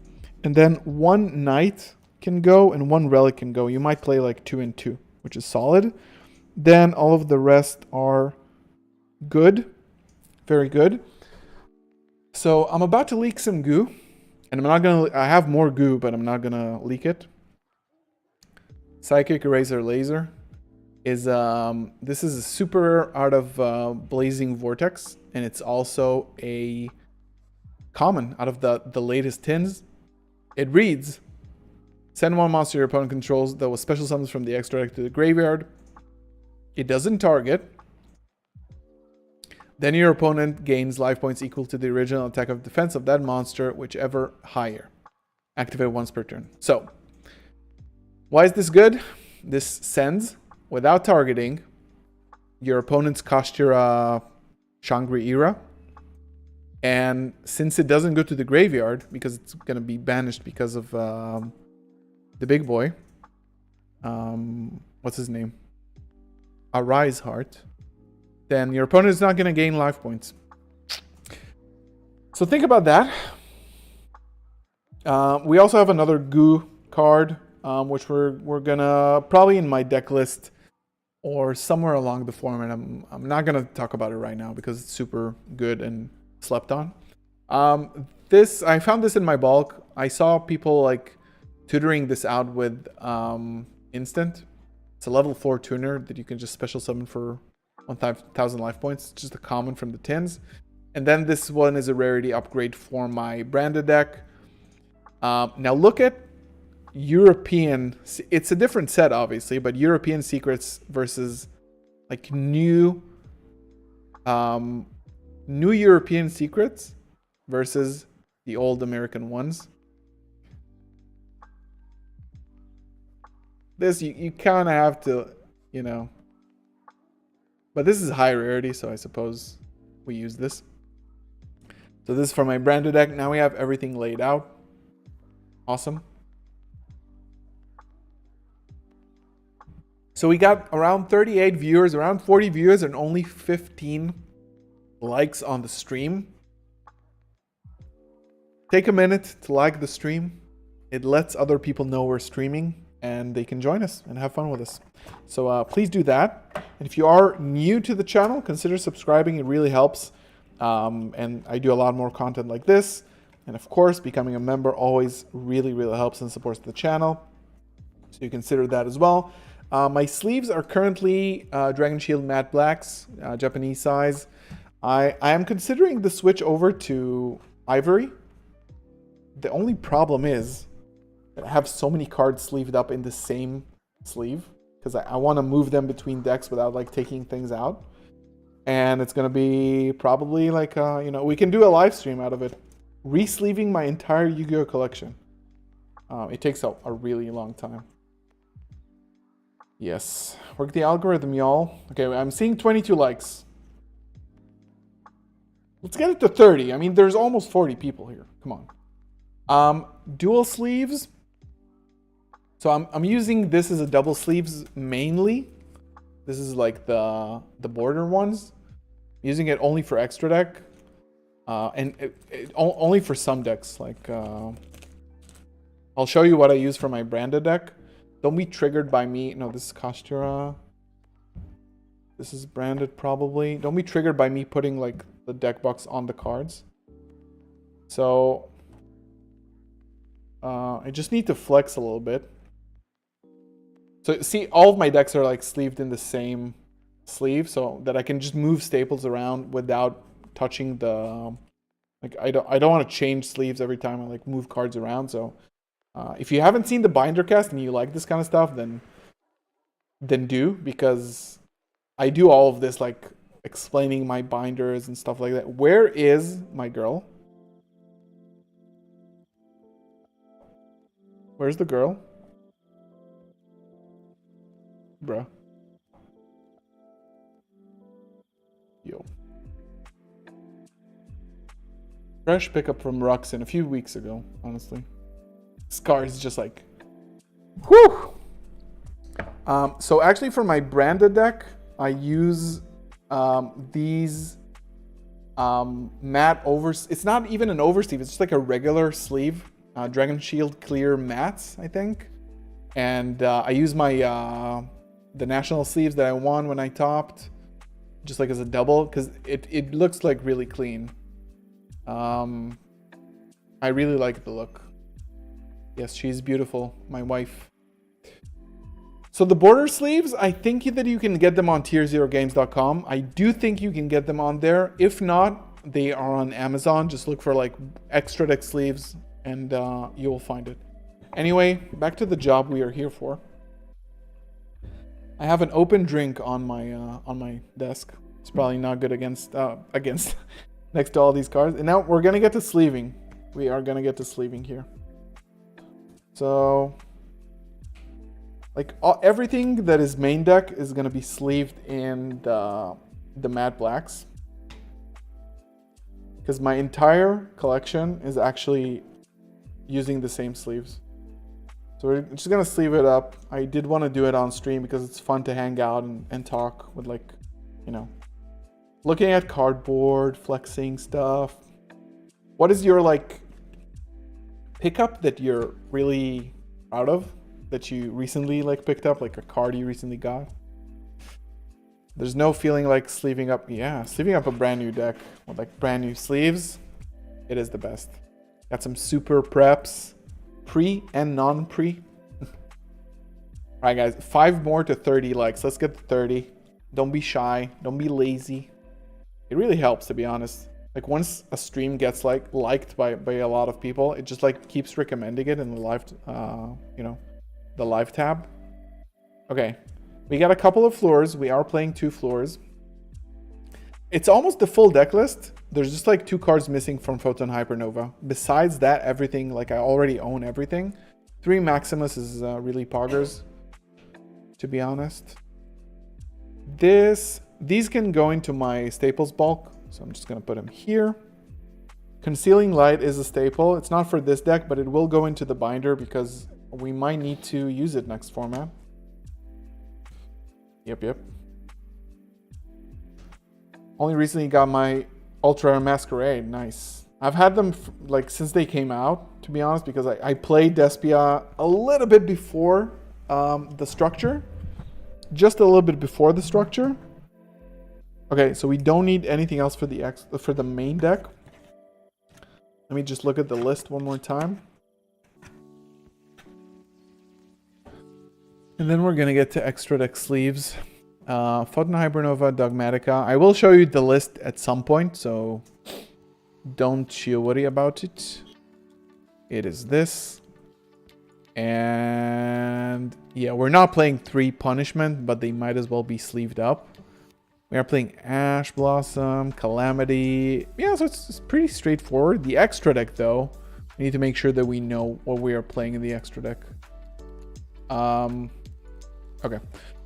A: And then 1 Knight can go and 1 Relic can go. You might play like 2 and 2, which is solid. Then all of the rest are good. Very good. So I'm about to leak some goo. And I'm not going to... I have more goo, but I'm not going to leak it. Psychic Eraser Laser is... this is a super out of Blazing Vortex. And it's also a common out of the latest tins. It reads, send 1 monster your opponent controls that was special summons from the extra deck to the graveyard. It doesn't target. Then your opponent gains life points equal to the original attack of defense of that monster, whichever higher. Activate once per turn. So, why is this good? This sends, without targeting, your opponent's Kashtira Shangri-Ira. And since it doesn't go to the graveyard, because it's going to be banished because of the big boy. What's his name? Arise Heart. Then your opponent is not going to gain life points. So think about that. We also have another goo card, which we're going to probably in my deck list or somewhere along the format. I'm not going to talk about it right now because it's super good and slept on. I found this in my bulk. I saw people like tutoring this out with instant. It's a level 4 tuner that you can just special summon for 1,000 life points. It's just a common from the tins. And then this one is a rarity upgrade for my branded deck. Now look at European. It's a different set obviously, but European secrets versus like new European secrets versus the old American ones. This, you kind of have to, you know. But this is high rarity, so I suppose we use this. So this is for my branded deck. Now we have everything laid out. Awesome. So we got around 38 viewers, around 40 viewers, and only 15 likes on the stream. Take a minute to like the stream. It lets other people know we're streaming and they can join us and have fun with us. So please do that. And if you are new to the channel, consider subscribing. It really helps. And I do a lot more content like this. And of course, becoming a member always really, really helps and supports the channel. So you consider that as well. My sleeves are currently Dragon Shield Matte Blacks, Japanese size. I am considering the switch over to Ivory. The only problem is that I have so many cards sleeved up in the same sleeve because I want to move them between decks without like taking things out. And it's going to be probably like, you know, we can do a live stream out of it. Re-sleeving my entire Yu-Gi-Oh collection. It takes a really long time. Yes. Work the algorithm, y'all. Okay, I'm seeing 22 likes. Let's get it to 30. I mean, there's almost 40 people here. Come on. Dual sleeves. So I'm using this as a double sleeves mainly. This is like the border ones. I'm using it only for extra deck. And only for some decks. Like, I'll show you what I use for my branded deck. Don't be triggered by me. No, this is Kashtira. This is branded probably. Don't be triggered by me putting like the deck box on the cards. So I just need to flex a little bit. So see, all of my decks are like sleeved in the same sleeve, so that I can just move staples around without touching the like I don't want to change sleeves every time I like move cards around. So if you haven't seen the binder cast and you like this kind of stuff, then do, because I do all of this, like explaining my binders and stuff like that. Where is my girl? Where's the girl? Bruh. Yo. Fresh pickup from Ruxin a few weeks ago, honestly. This card is just like, whew! So actually for my branded deck, I use these matte it's not even an oversleeve, it's just like a regular sleeve. Dragon Shield Clear Mattes, I think. And I use my the national sleeves that I won when I topped, just like as a double, because it looks like really clean. I really like the look. Yes, she's beautiful, my wife. So the border sleeves, I think that you can get them on tier0games.com. I do think you can get them on there. If not, they are on Amazon. Just look for like extra deck sleeves and you will find it. Anyway, back to the job we are here for. I have an open drink on my desk. It's probably not good against next to all these cards. And now we're gonna get to sleeving. We are gonna get to sleeving here. So, like everything that is main deck is gonna be sleeved in the matte blacks, because my entire collection is actually using the same sleeves. So we're just gonna sleeve it up. I did want to do it on stream because it's fun to hang out and talk with, like, you know, looking at cardboard, flexing stuff. What is your like pickup that you're really proud of, that you recently like picked up, like a card you recently got? There's no feeling like sleeving up. Yeah, sleeving up a brand new deck with like brand new sleeves. It is the best. Got some super preps, pre and non-pre. All right, guys, 5 more to 30 likes. Let's get to 30. Don't be shy. Don't be lazy. It really helps, to be honest. Like once a stream gets like liked by a lot of people, it just like keeps recommending it in the live, you know, the live tab. Okay, we got a couple of floors. We are playing 2 floors. It's almost the full deck list. There's just like 2 cards missing from Photon Hypernova. Besides that, everything, like I already own everything. 3 Maximus is really poggers, to be honest. These can go into my staples bulk, so I'm just gonna put them here. Concealing Light is a staple. It's not for this deck, but it will go into the binder because we might need to use it next format. Yep. Only recently got my Ultra Masquerade. Nice. I've had them like since they came out, to be honest, because I played Despia a little bit before the structure. Just a little bit before the structure. Okay, so we don't need anything else for the main deck. Let me just look at the list one more time. And then we're gonna get to extra deck sleeves. Photon Hypernova, Dogmatica. I will show you the list at some point, so don't you worry about it. It is this. And yeah, we're not playing 3 Punishment, but they might as well be sleeved up. We are playing Ash Blossom, Calamity. Yeah, so it's pretty straightforward. The extra deck, though, we need to make sure that we know what we are playing in the extra deck. Okay,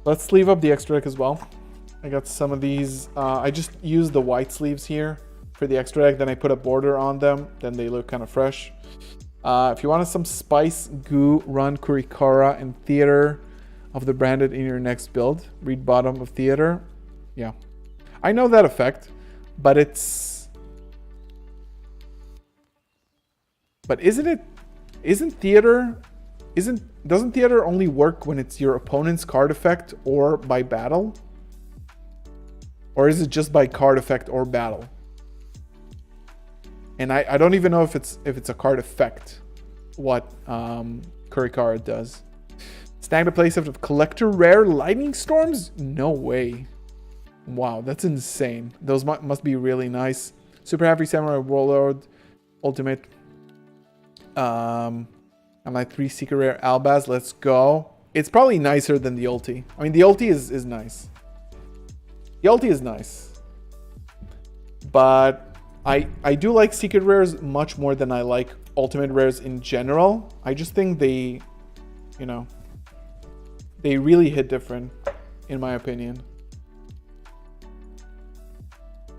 A: let's sleeve up the extra deck as well. I got some of these. I just used the white sleeves here for the extra deck. Then I put a border on them. Then they look kind of fresh. If you wanted some Spice, Goo, Run, Kurikara, and Theater of the Branded in your next build, read bottom of Theater. Yeah, I know that effect, but doesn't Theater only work when it's your opponent's card effect or by battle? Or is it just by card effect or battle? And I don't even know if it's a card effect, what Kurikara does. Snag the playset of collector rare lightning storms? No way. Wow, that's insane. Those must be really nice. Super heavy samurai warlord ultimate. I'm like 3 secret rare albaz. Let's go. It's probably nicer than the ulti. I mean, the ulti is nice. The ulti is nice. But I do like secret rares much more than I like ultimate rares in general. I just think they, you know, they really hit different, in my opinion.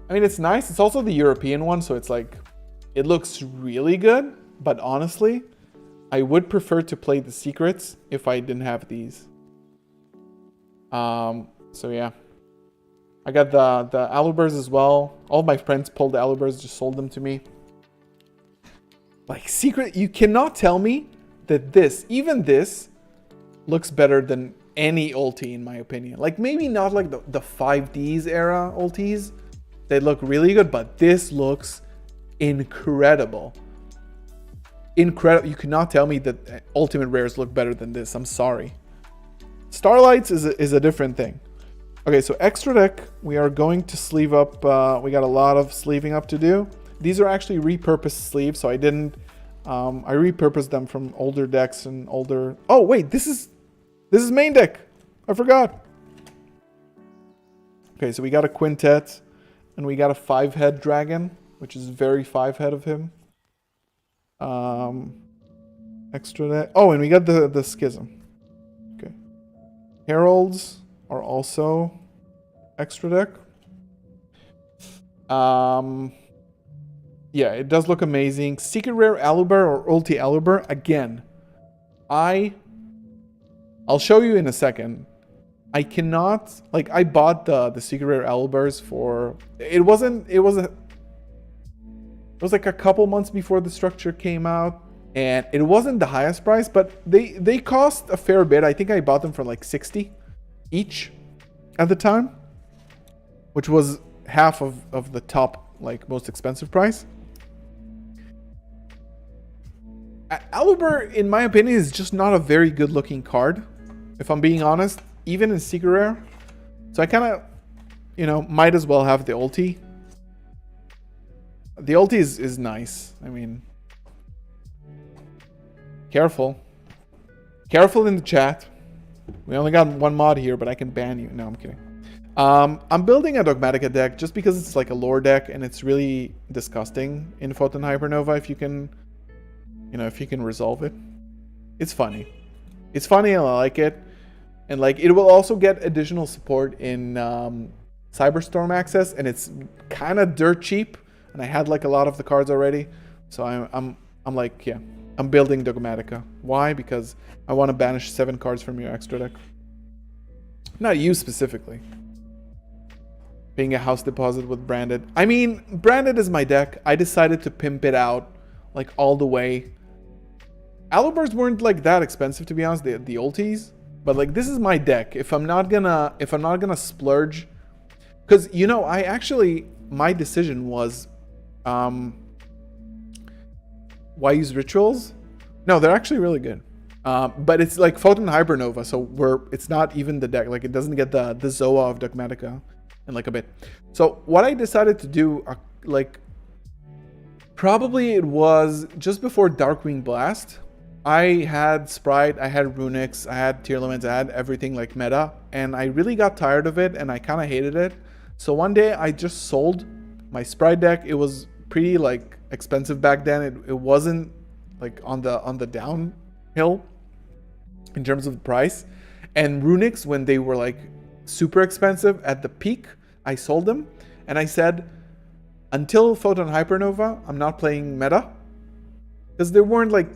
A: I mean, it's nice. It's also the European one, so it's like, it looks really good. But honestly, I would prefer to play the secrets if I didn't have these. So yeah. I got the Alubers as well. All my friends pulled the Alubers, just sold them to me. Like, secret, you cannot tell me that this, even this, looks better than any ulti, in my opinion. Like, maybe not like the 5Ds era ultis. They look really good, but this looks incredible. Incredible. You cannot tell me that ultimate rares look better than this. I'm sorry. Starlights is a different thing. Okay, so extra deck, we are going to sleeve up. We got a lot of sleeving up to do. These are actually repurposed sleeves, so I didn't. I repurposed them from older decks and older. Oh wait, this is main deck. I forgot. Okay, so we got a quintet, and we got a 5-head dragon, which is very 5-head of him. Extra deck. Oh, and we got the schism. Okay, heralds are also extra deck. Yeah, it does look amazing. Secret rare Aluber or ulti Aluber. Again, I'll show you in a second. I cannot, like, I bought the secret rare Alubers for, it was like a couple months before the structure came out, and it wasn't the highest price, but they cost a fair bit. I think I bought them for like 60 each at the time, which was half of the top, like, most expensive price. Aluber, in my opinion, is just not a very good looking card, if I'm being honest, even in secret rare. So I kind of, you know, might as well have the ulti. The ulti is nice. I mean, careful in the chat. We only got one mod here, but I can ban you. No, I'm kidding. I'm building a Dogmatica deck just because it's like a lore deck, and it's really disgusting in Photon Hypernova if you can, you know, if you can resolve it. It's funny. It's funny and I like it. And like, it will also get additional support in Cyberstorm access, and it's kind of dirt cheap. And I had like a lot of the cards already. So I'm like, yeah, I'm building Dogmatica. Why? Because I want to banish 7 cards from your extra deck. Not you specifically. Being a house deposit with branded. I mean, branded is my deck. I decided to pimp it out like all the way. Alubers weren't like that expensive, to be honest, the ultis. But like, this is my deck. If I'm not gonna splurge, because, you know, my decision was, why use rituals? No, they're actually really good. But it's like Photon Hypernova, so it's not even the deck. Like, it doesn't get the Zoa of Dogmatica in like a bit. So what I decided to do, like, probably it was just before Darkwing Blast. I had Sprite, I had Runics, I had Tier Limits, I had everything like meta, and I really got tired of it, and I kind of hated it. So one day I just sold my Sprite deck. It was pretty like expensive back then. It wasn't like on the downhill in terms of the price. And Runics, when they were like super expensive at the peak, I sold them, and I said, until Photon Hypernova, I'm not playing meta, because there were like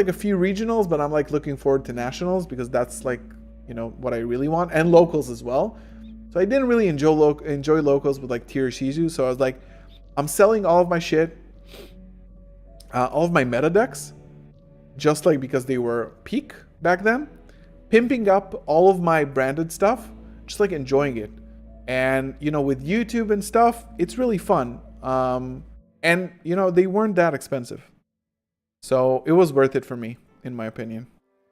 A: a few regionals, but I'm like looking forward to nationals, because that's like, you know, what I really want, and locals as well. So I didn't really enjoy locals with like tier Shizu. So I was like, I'm selling all of my shit, all of my meta decks, just like because they were peak back then, pimping up all of my branded stuff, just like enjoying it. And, you know, with YouTube and stuff, it's really fun. And, you know, they weren't that expensive. So it was worth it for me, in my opinion.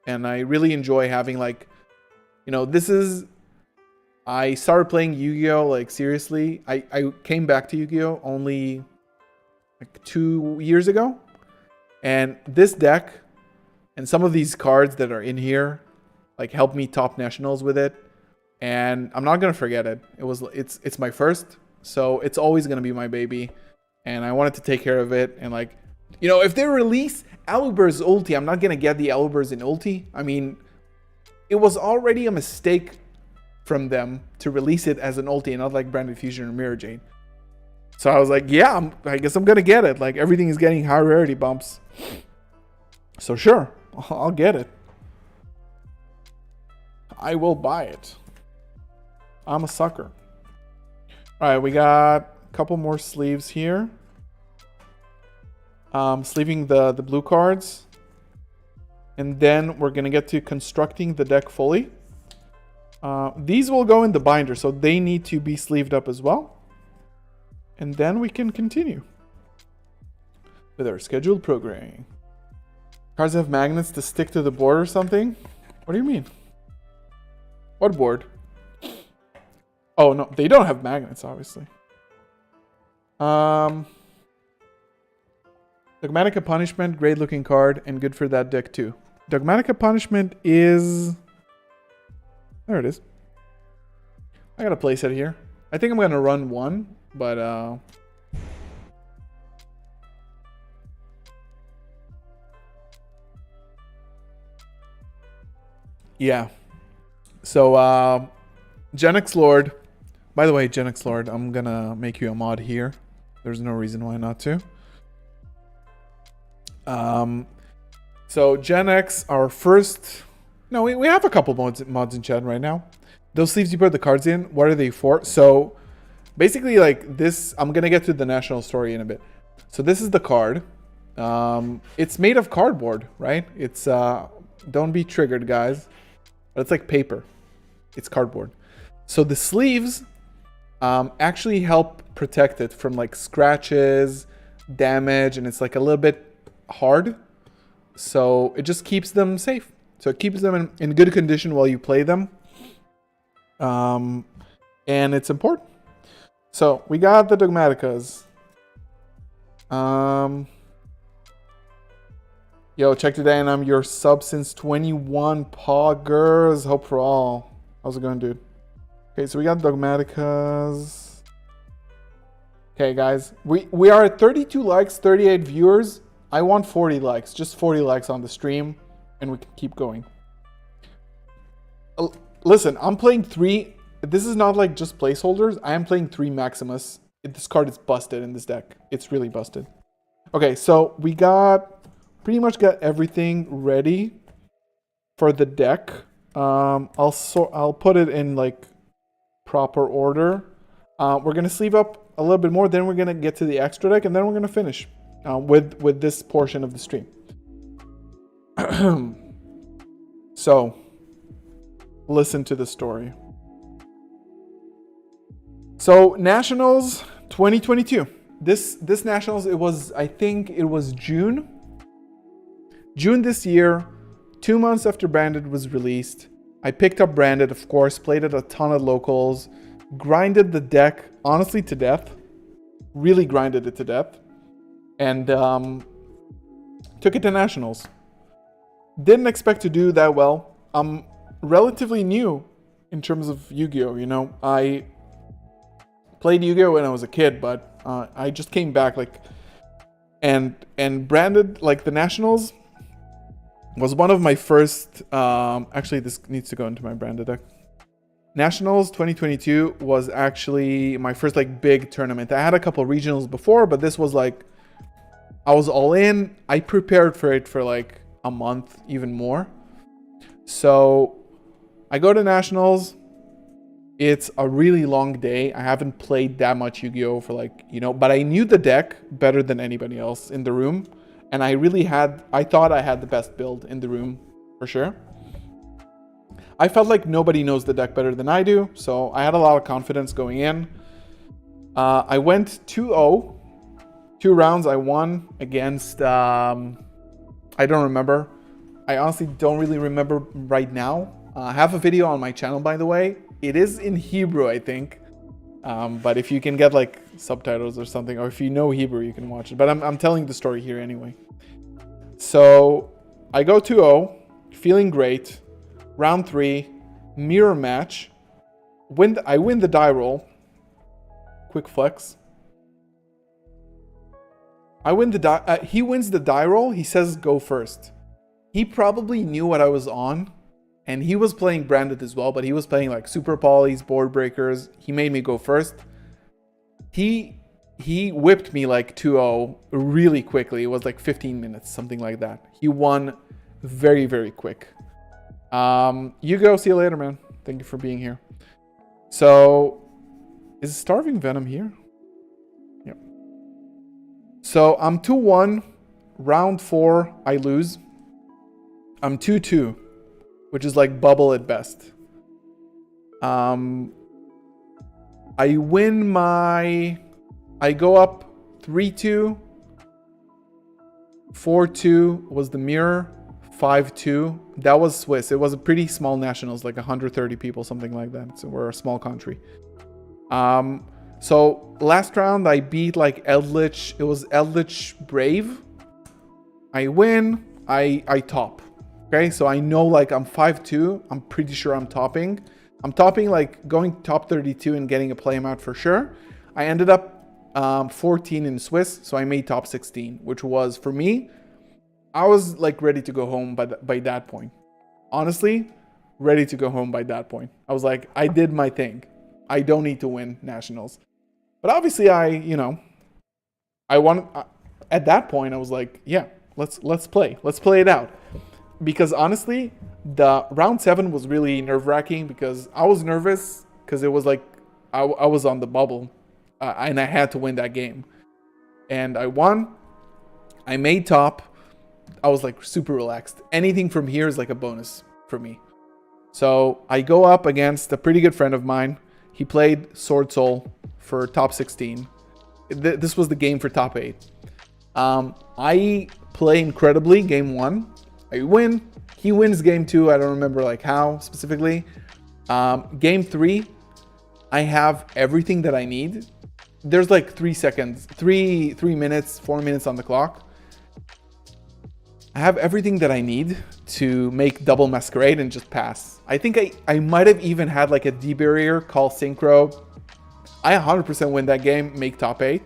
A: And I really enjoy having like, I started playing Yu-Gi-Oh! Like seriously. I came back to Yu-Gi-Oh! Only like 2 years ago. And this deck and some of these cards that are in here like helped me top nationals with it. And I'm not gonna forget it. It's my first, so it's always gonna be my baby. And I wanted to take care of it. And like, if they release Aluber's ulti, I'm not gonna get the Aluber's in ulti. I mean, it was already a mistake from them to release it as an ulti and not like Branded Fusion or Mirror Jade. So I was like, yeah, I guess I'm gonna get it. Like everything is getting high rarity bumps. So sure, I'll get it. I will buy it. I'm a sucker. All right, we got a couple more sleeves here. Sleeving the blue cards. And then we're going to get to constructing the deck fully. These will go in the binder, so they need to be sleeved up as well. And then we can continue with our scheduled programming. Cards have magnets to stick to the board or something? What do you mean? What board? Oh, no, they don't have magnets, obviously. Dogmatica Punishment, great looking card, and good for that deck too. Dogmatica Punishment is... There it is. I got a playset here. I think I'm going to run one, but... Yeah. So, Gen X Lord. By the way, Gen X Lord, I'm going to make you a mod here. There's no reason why not to. So Gen X, our first... No, we have a couple mods in chat right now. Those sleeves you put the cards in, what are they for? So basically like this, I'm going to get to the national story in a bit. So this is the card. It's made of cardboard, right? It's, don't be triggered, guys. But it's like paper. It's cardboard. So the sleeves actually help protect it from like scratches, damage, and it's like a little bit hard. So it just keeps them safe. So it keeps them in good condition while you play them. And it's important. So we got the Dogmaticas. Yo, check today and I'm your sub since 21 poggers. Hope for all. How's it going, dude? Okay, so we got Dogmaticas. Okay, guys. We are at 32 likes, 38 viewers. I want 40 likes. Just 40 likes on the stream. And we can keep going. Listen, I'm playing 3. This is not like just placeholders. I am playing 3 Maximus. This card is busted in this deck. It's really busted. Okay, so we pretty much got everything ready for the deck. I'll put it in like proper order. We're gonna sleeve up a little bit more. Then we're gonna get to the extra deck, and then we're gonna finish with this portion of the stream. So, listen to the story. So, Nationals 2022. This Nationals, I think it was June. June this year, 2 months after Branded was released. I picked up Branded, of course, played it a ton of locals, grinded the deck, honestly, to death. Really grinded it to death. And took it to Nationals. Didn't expect to do that well. I'm relatively new in terms of Yu-Gi-Oh! You know, I played Yu-Gi-Oh! When I was a kid, but I just came back and Branded, like the Nationals, was one of my first. Actually, this needs to go into my Branded deck. Nationals 2022 was actually my first like big tournament. I had a couple regionals before, but this was like I was all in. I prepared for it for like a month, even more. So I go to Nationals. It's a really long day. I haven't played that much Yu-Gi-Oh! For like, but I knew the deck better than anybody else in the room. And I thought I had the best build in the room, for sure. I felt like nobody knows the deck better than I do. So I had a lot of confidence going in. I went 2-0. 2 rounds I won against... I don't remember. I honestly don't really remember right now. I have a video on my channel, by the way. It is in Hebrew, I think. But if you can get like subtitles or something, or if you know Hebrew, you can watch it. But I'm telling the story here anyway. So I go 2-0, feeling great. Round 3, mirror match. I win the die roll. Quick flex. I win the die. He wins the die roll. He says go first. He probably knew what I was on, and he was playing branded as well. But he was playing like super polys, board breakers. He made me go first. He whipped me like 2-0 really quickly. It was like 15 minutes, something like that. He won very, very quick. Yugioh, see you later, man. Thank you for being here. So, is Starving Venom here? Yep. So, I'm 2-1. Round 4, I lose. I'm 2-2, which is like bubble at best. I win my... I go up 3-2. 4-2 was the mirror. 5-2. That was Swiss. It was a pretty small nationals, like 130 people, something like that. So we're a small country. So last round I beat like Eldritch. It was Eldritch Brave. I win. I top. Okay, so I know like I'm 5-2. I'm pretty sure I'm topping. I'm topping like going top 32 and getting a play amount for sure. I ended up 14 in Swiss, so I made top 16, which was for me. I was like ready to go home by that point. Honestly, ready to go home by that point. I was like, I did my thing. I don't need to win nationals. But obviously I wanted, at that point I was like, yeah, let's play. Let's play it out. Because honestly, the round 7 was really nerve-wracking because I was nervous because it was like I was on the bubble and I had to win that game. And I won. I made top. I was like super relaxed. Anything from here is like a bonus for me. So I go up against a pretty good friend of mine. He played Sword Soul for top 16. This was the game for top 8. I play incredibly game 1. I win. He wins game 2. I don't remember like how specifically. Game 3, I have everything that I need. There's like 3 seconds, 3 minutes, 4 minutes on the clock. I have everything that I need to make double masquerade and just pass. I think I might have even had like a D barrier call synchro. I 100% win that game, make top 8.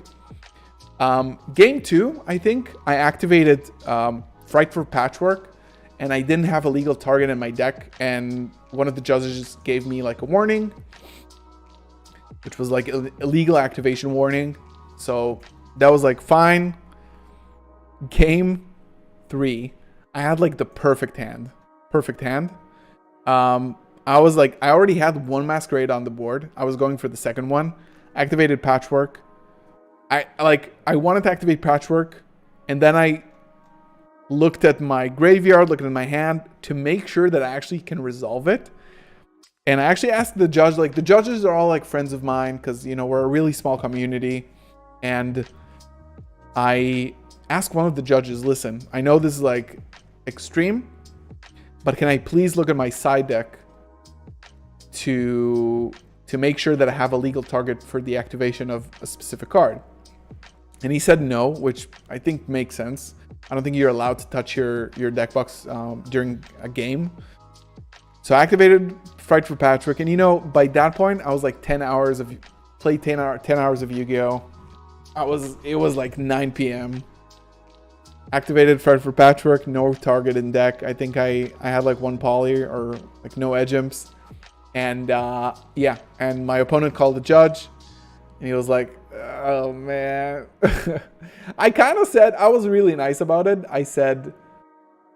A: Game 2, I think I activated Fright for Patchwork and I didn't have a legal target in my deck, and one of the judges gave me like a warning, which was like a illegal activation warning. So that was like fine. Game 3, I had like the perfect hand. I was like, I already had one masquerade on the board. I was going for the second one. Activated Patchwork. I wanted to activate Patchwork, and then I looked at my graveyard, looked at my hand to make sure that I actually can resolve it. And I actually asked the judge, like the judges are all like friends of mine because, you know, we're a really small community. And I asked one of the judges, listen, I know this is like extreme, but can I please look at my side deck to make sure that I have a legal target for the activation of a specific card? And he said no, which I think makes sense. I don't think you're allowed to touch your deck box during a game. So I activated Fright for Patchwork, and you know, by that point, I was like 10 hours of Yu-Gi-Oh! It was like 9 p.m. Activated Fright for Patchwork, no target in deck. I think I had like one poly or like no edge imps. And yeah, and my opponent called the judge, and he was like, oh man. I kind of said, I was really nice about it. I said,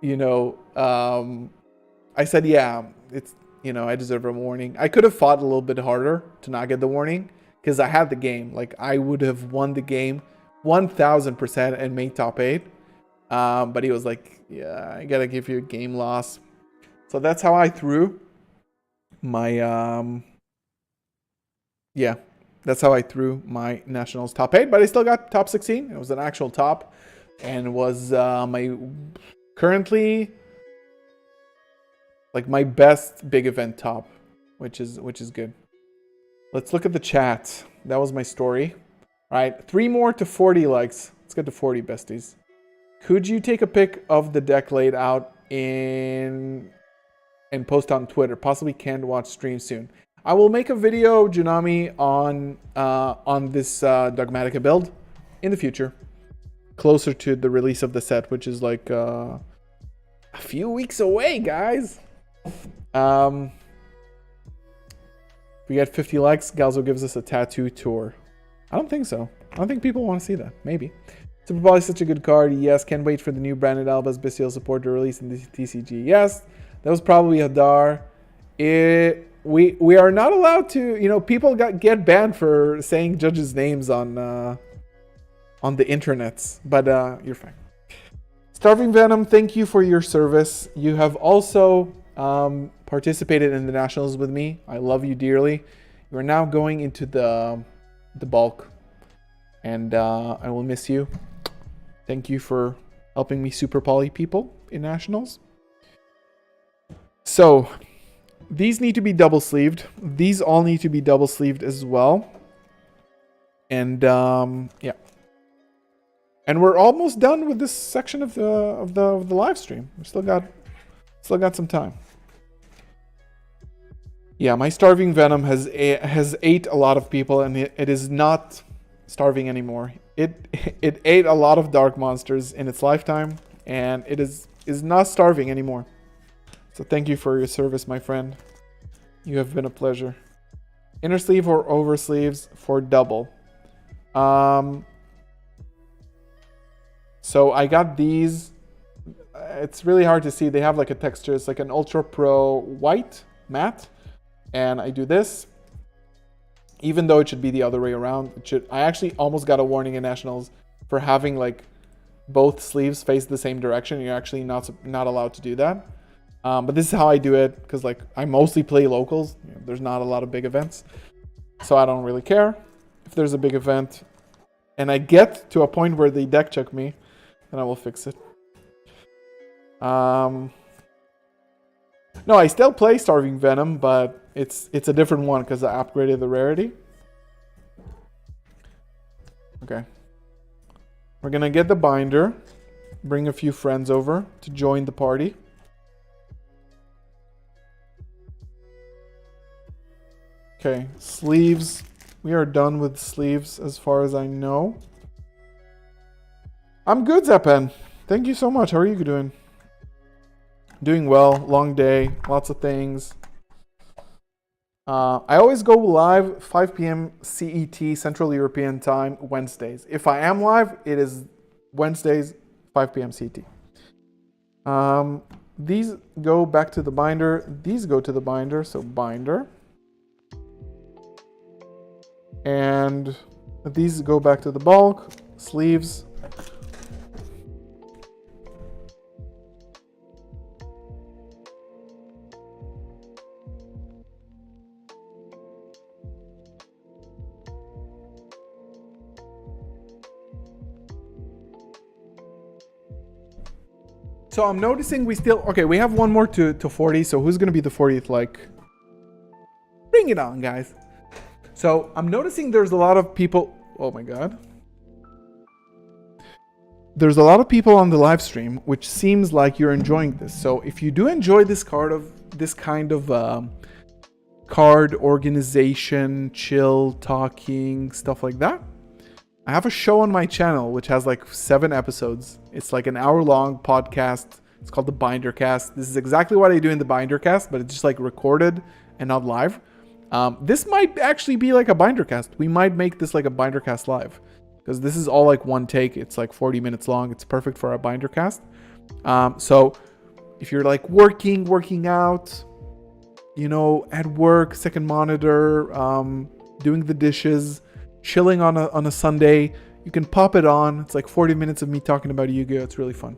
A: you know, yeah, it's, you know, I deserve a warning. I could have fought a little bit harder to not get the warning because I had the game. Like, I would have won the game 1000% and made top 8. But he was like, yeah, I gotta give you a game loss. So that's how I threw my, yeah, that's how I threw my nationals top 8. But I still got top 16. It was an actual top, and was my currently Like my best big event top, which is good. Let's look at the chat. That was my story. All right, 3 more to 40 likes. Let's get to 40, besties. Could you take a pic of the deck laid out and post on Twitter? Possibly can't watch stream soon. I will make a video, Junami, on this Dogmatica build in the future, closer to the release of the set, which is like a few weeks away, guys. If we get 50 likes, Galzo gives us a tattoo tour. I don't think so. I don't think people want to see that. Maybe. Super Ball is such a good card. Yes, can't wait for the new branded Alba's Bestial support to release in the TCG. Yes, that was probably Hadar. We are not allowed to, you know, people get banned for saying judges' names on the internets, but you're fine. Starving Venom, thank you for your service. You have also participated in the nationals with me. I love you dearly. You are now going into the bulk, and I will miss you. Thank you for helping me super poly people in nationals. So these need to be double sleeved. These all need to be double sleeved as well. And yeah. And we're almost done with this section of the live stream. We still got some time. Yeah, my Starving Venom has ate a lot of people, and it is not starving anymore. It ate a lot of dark monsters in its lifetime, and it is not starving anymore. So thank you for your service, my friend. You have been a pleasure. Inner sleeve or over sleeves for double. So I got these. It's really hard to see. They have like a texture. It's like an Ultra Pro white matte. And I do this. Even though it should be the other way around. I actually almost got a warning in Nationals for having like both sleeves face the same direction. You're actually not allowed to do that. But this is how I do it, because like I mostly play locals. You know, there's not a lot of big events. So I don't really care if there's a big event. And I get to a point where they deck check me, then I will fix it. No, I still play Starving Venom, but it's a different one because I upgraded the rarity. Okay. We're gonna get the binder, bring a few friends over to join the party. Okay, sleeves. We are done with sleeves as far as I know. I'm good, Zepen. Thank you so much. How are you doing? Doing well. Long day. Lots of things. I always go live 5 p.m. CET, Central European Time, Wednesdays. If I am live, it is Wednesdays, 5 p.m. CET. These go back to the binder. These go to the binder, so binder. And these go back to the bulk, sleeves. So I'm noticing we still, okay, we have one more to 40, so who's going to be the 40th like? Bring it on, guys. So I'm noticing there's a lot of people, oh my god. There's a lot of people on the live stream, which seems like you're enjoying this. So if you do enjoy this kind of card organization, chill, talking, stuff like that, I have a show on my channel which has like 7 episodes. It's like an hour-long podcast. It's called the Bindercast. This is exactly what I do in the Bindercast, but it's just like recorded and not live. This might actually be like a Bindercast. We might make this like a Bindercast live, because this is all like one take. It's like 40 minutes long. It's perfect for a Bindercast. So if you're like working out, you know, at work, second monitor, doing the dishes, chilling on a Sunday, you can pop it on. It's like 40 minutes of me talking about Yu-Gi-Oh! It's really fun.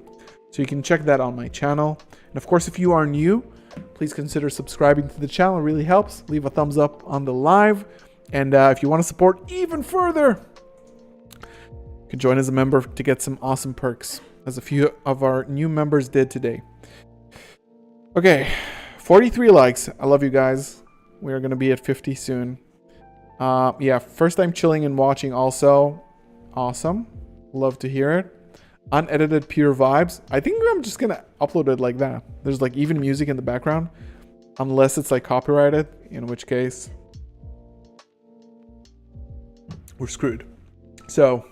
A: So you can check that on my channel. And of course, if you are new, please consider subscribing to the channel. It really helps. Leave a thumbs up on the live. And if you want to support even further, you can join as a member to get some awesome perks, as a few of our new members did today. Okay, 43 likes. I love you guys. We are going to be at 50 soon. Yeah, first time chilling and watching also. Awesome. Love to hear it. Unedited pure vibes. I think I'm just going to upload it like that. There's like even music in the background. Unless it's like copyrighted, in which case we're screwed. So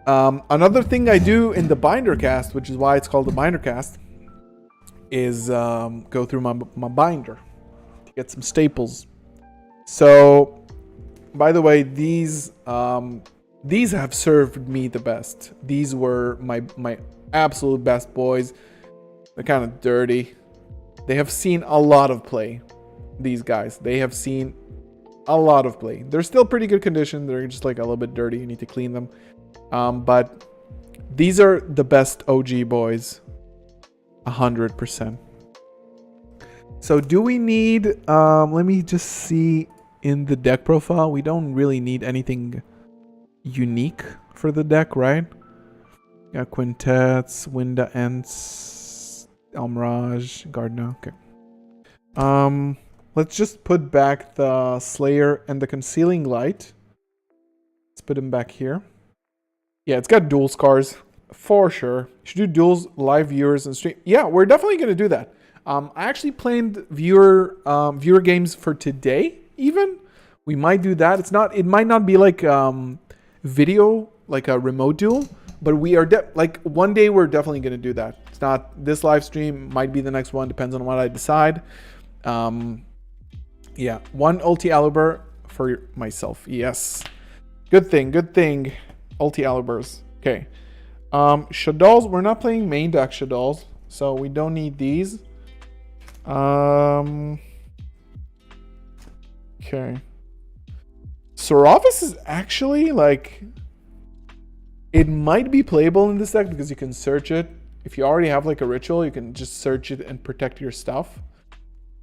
A: another thing I do in the binder cast, which is why it's called the binder cast, is go through my binder to get some staples. So by the way, these have served me the best. These were my absolute best boys. They're kind of dirty. They have seen a lot of play. These guys, they have seen a lot of play. They're still pretty good condition. They're just like a little bit dirty. You need to clean them. But these are the best OG boys. 100%. So do we need, let me just see in the deck profile. We don't really need anything unique for the deck, right? Yeah, quintets, Winda Ents, Almirage, Gardner. Okay. Let's just put back the Slayer and the Concealing Light. Let's put him back here. Yeah, it's got dual scars for sure. You should do duels, live viewers, and stream. Yeah, we're definitely gonna do that. I actually planned viewer games for today. Even we might do that. It might not be like video, like a remote duel, but we are like one day we're definitely gonna do that. It's not this live stream. Might be the next one. Depends on what I decide. Yeah, one ulti Aluber for myself. Yes, good thing. Ulti Alubers. Okay. Shaddolls. We're not playing main deck Shaddolls, so we don't need these. Okay. Seraphis is actually like, it might be playable in this deck because you can search it. If you already have like a ritual, you can just search it and protect your stuff.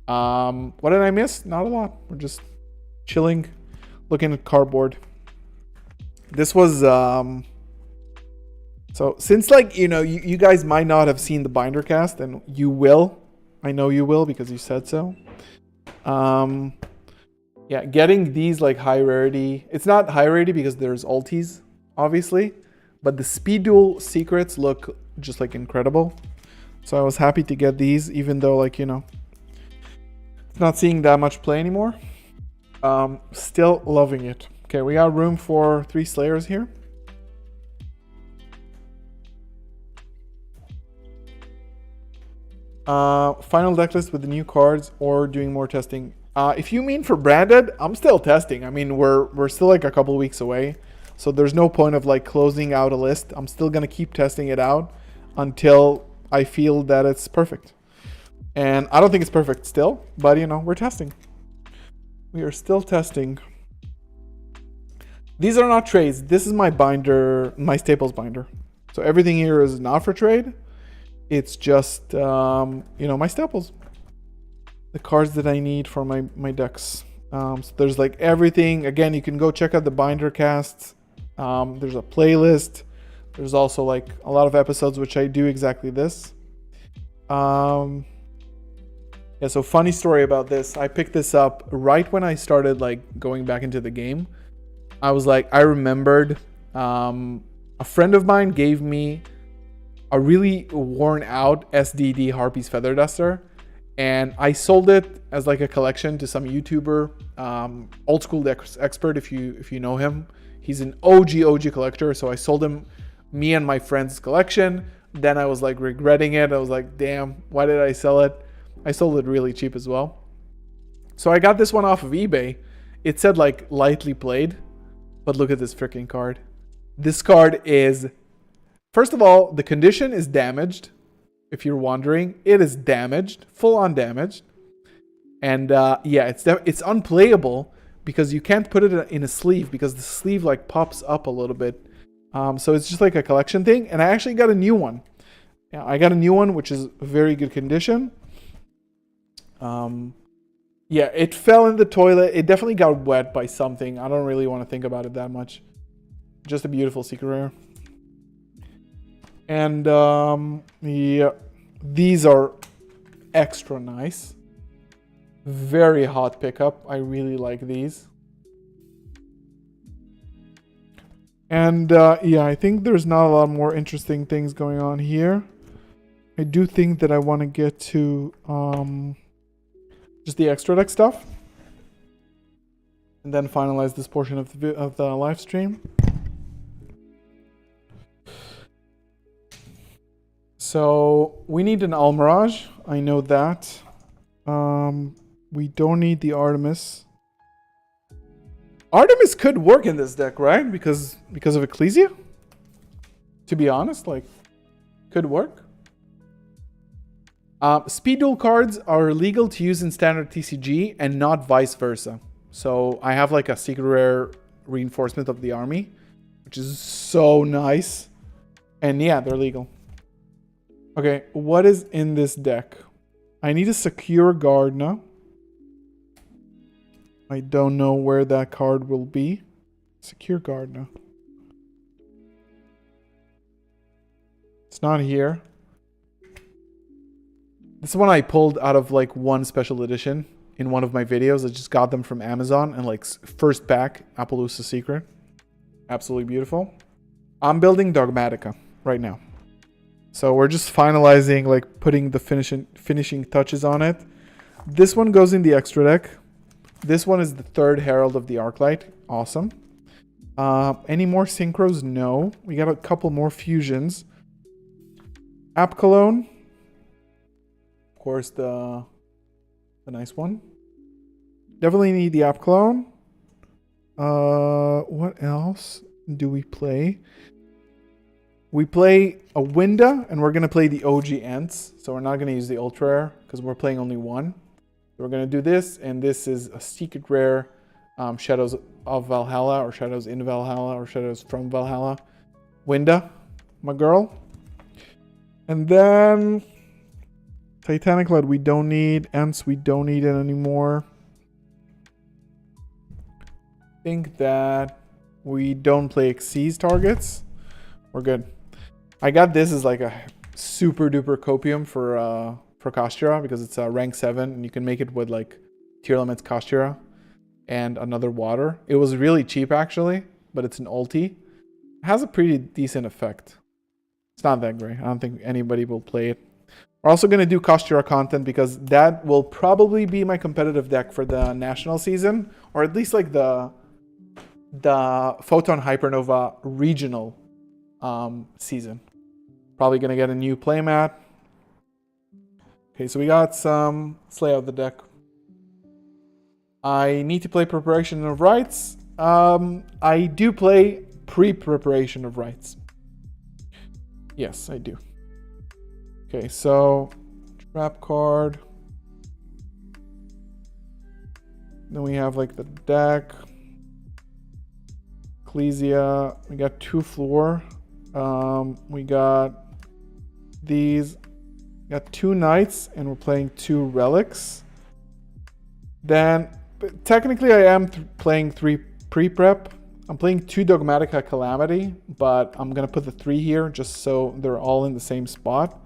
A: What did I miss? Not a lot. We're just chilling, looking at cardboard. This was so since like you guys might not have seen the binder cast, and you will. I know you will because you said so. Yeah, getting these like high rarity. It's not high rarity because there's ultis, obviously, but the speed duel secrets look just like incredible. So I was happy to get these, even though like it's not seeing that much play anymore. Still loving it. Okay, we got room for 3 Slayers here. Final decklist with the new cards or doing more testing. If you mean for branded, I'm still testing. I mean, we're still like a couple weeks away, so there's no point of like closing out a list. I'm still gonna keep testing it out until I feel that it's perfect. And I don't think it's perfect still, but we're testing. We are still testing. These are not trades. This is my binder, my staples binder. So everything here is not for trade. It's just, my staples. The cards that I need for my decks. So there's like everything. Again, you can go check out the binder casts. There's a playlist. There's also like a lot of episodes which I do exactly this. Yeah, so funny story about this. I picked this up right when I started like going back into the game. I was like, I remembered a friend of mine gave me a really worn out SDD Harpy's Feather Duster, and I sold it as like a collection to some YouTuber, old school deck expert. If you know him, he's an OG collector. So I sold him me and my friend's collection. Then I was like regretting it. I was like, damn, why did I sell it? I sold it really cheap as well. So I got this one off of eBay. It said like lightly played, but look at this freaking card. This card is, first of all, the condition is damaged. If you're wondering, it is damaged, full on damaged. And yeah, it's unplayable because you can't put it in a sleeve because the sleeve like pops up a little bit. So it's just like a collection thing. And I actually got a new one. Yeah, I got a new one, which is very good condition. Yeah, it fell in the toilet. It definitely got wet by something. I don't really want to think about it that much. Just a beautiful secret rare. And yeah, these are extra nice. Very hot pickup. I really like these. And yeah, I think there's not a lot more interesting things going on here. I do think that I want to get to just the extra deck stuff. And then finalize this portion of the live stream. So we need an Almirage. I know that. We don't need the Artemis. Artemis could work in this deck, right? Because of Ecclesia? To be honest, like, could work. Speed duel cards are legal to use in standard TCG and not vice versa. So I have like a secret rare reinforcement of the army, which is so nice. And yeah, they're legal. Okay, what is in this deck? I need a secure guard now. I don't know where that card will be. Secure guard now. It's not here. This one I pulled out of like one special edition in one of my videos. I just got them from Amazon and like first pack, Appaloosa Secret. Absolutely beautiful. I'm building Dogmatica right now. So we're just finalizing, like putting the finishing touches on it. This one goes in the extra deck. This one is the third Herald of the Arclight. Awesome. Any more synchros? No. We got a couple more fusions. App Cologne. Of course, the nice one. Definitely need the App Cologne. What else do we play? We play a Winda, and we're going to play the OG Ents. So we're not going to use the Ultra Rare, because we're playing only one. So we're going to do this, and this is a secret rare Shadows of Valhalla, or Shadows in Valhalla, or Shadows from Valhalla. Winda, my girl. And then Titanic Led we don't need. Ents we don't need it anymore. I think that we don't play Xyz targets. We're good. I got this as like a super duper copium for Kastira because it's a rank 7 and you can make it with like tier limits Kastira and another water. It was really cheap actually, but it's an ulti. It has a pretty decent effect. It's not that great. I don't think anybody will play it. We're also going to do Kastira content because that will probably be my competitive deck for the national season, or at least like the Photon Hypernova regional season. Probably gonna get a new playmat. Okay, so we got some. Let's lay out the deck. I need to play Preparation of Rites. I do play pre-preparation of rites. Yes, I do. Okay, so trap card. Then we have like the deck. Ecclesia. We got 2 floor. We got these. We got 2 knights, and we're playing 2 relics. Then, technically, I am playing 3 pre-prep. I'm playing 2 Dogmatica Calamity, but I'm gonna put the 3 here just so they're all in the same spot.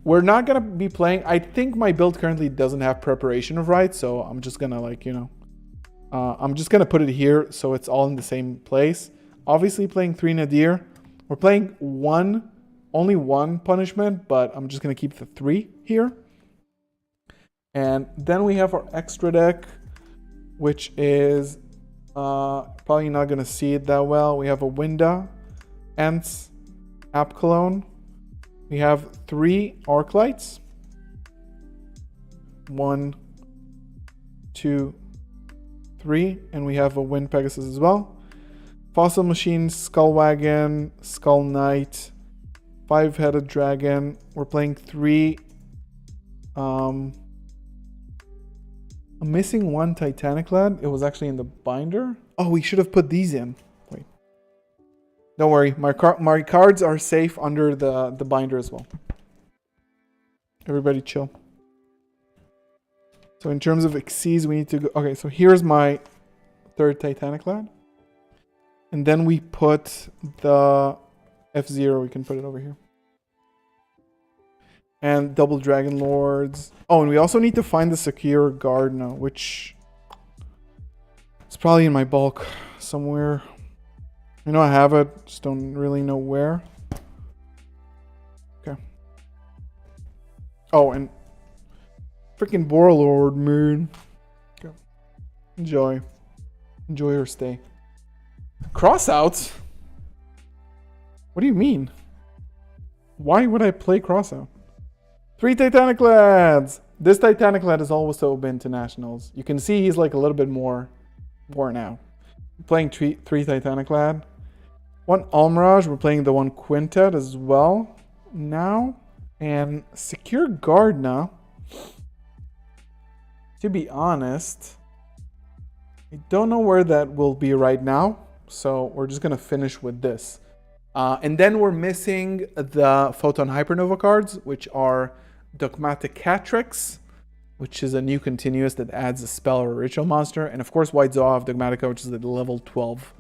A: We're not gonna be playing. I think my build currently doesn't have Preparation of Rites, so I'm just gonna like I'm just gonna put it here so it's all in the same place. Obviously, playing 3 Nadir. We're playing only one punishment, but I'm just going to keep the 3 here. And then we have our extra deck, which is probably not going to see it that well. We have a Winda, Ents, App Cologne. We have 3 Arclights. 1, 2, 3. And we have a Wind Pegasus as well. Fossil Machine, Skull Wagon, Skull Knight, 5-headed Dragon. We're playing 3. I'm missing 1 Titanic Lad. It was actually in the binder. Oh, we should have put these in. Wait. Don't worry. My cards are safe under the binder as well. Everybody chill. So in terms of Xyz, we need to go. Okay, so here's my 3rd Titanic Lad. And then we put the F0, we can put it over here. And double Dragon Lords. Oh, and we also need to find the Secure Gardener, which is probably in my bulk somewhere. I know I have it, just don't really know where. Okay. Oh, and freaking Warlord, man. Okay. Enjoy. Enjoy your stay. Crossouts? What do you mean? Why would I play Crossout? 3 Titanic Lads! This Titanic Lad has also been to Nationals. You can see he's like a little bit more worn out. Playing 3 Titanic Lad. 1 Almirage, we're playing the 1 Quintet as well now. And Secure Gardna, to be honest, I don't know where that will be right now. So we're just going to finish with this. And then we're missing the Photon Hypernova cards, which are Dogmatica, which is a new continuous that adds a spell or a ritual monster. And of course, White Zoa of Dogmatica, which is the level 12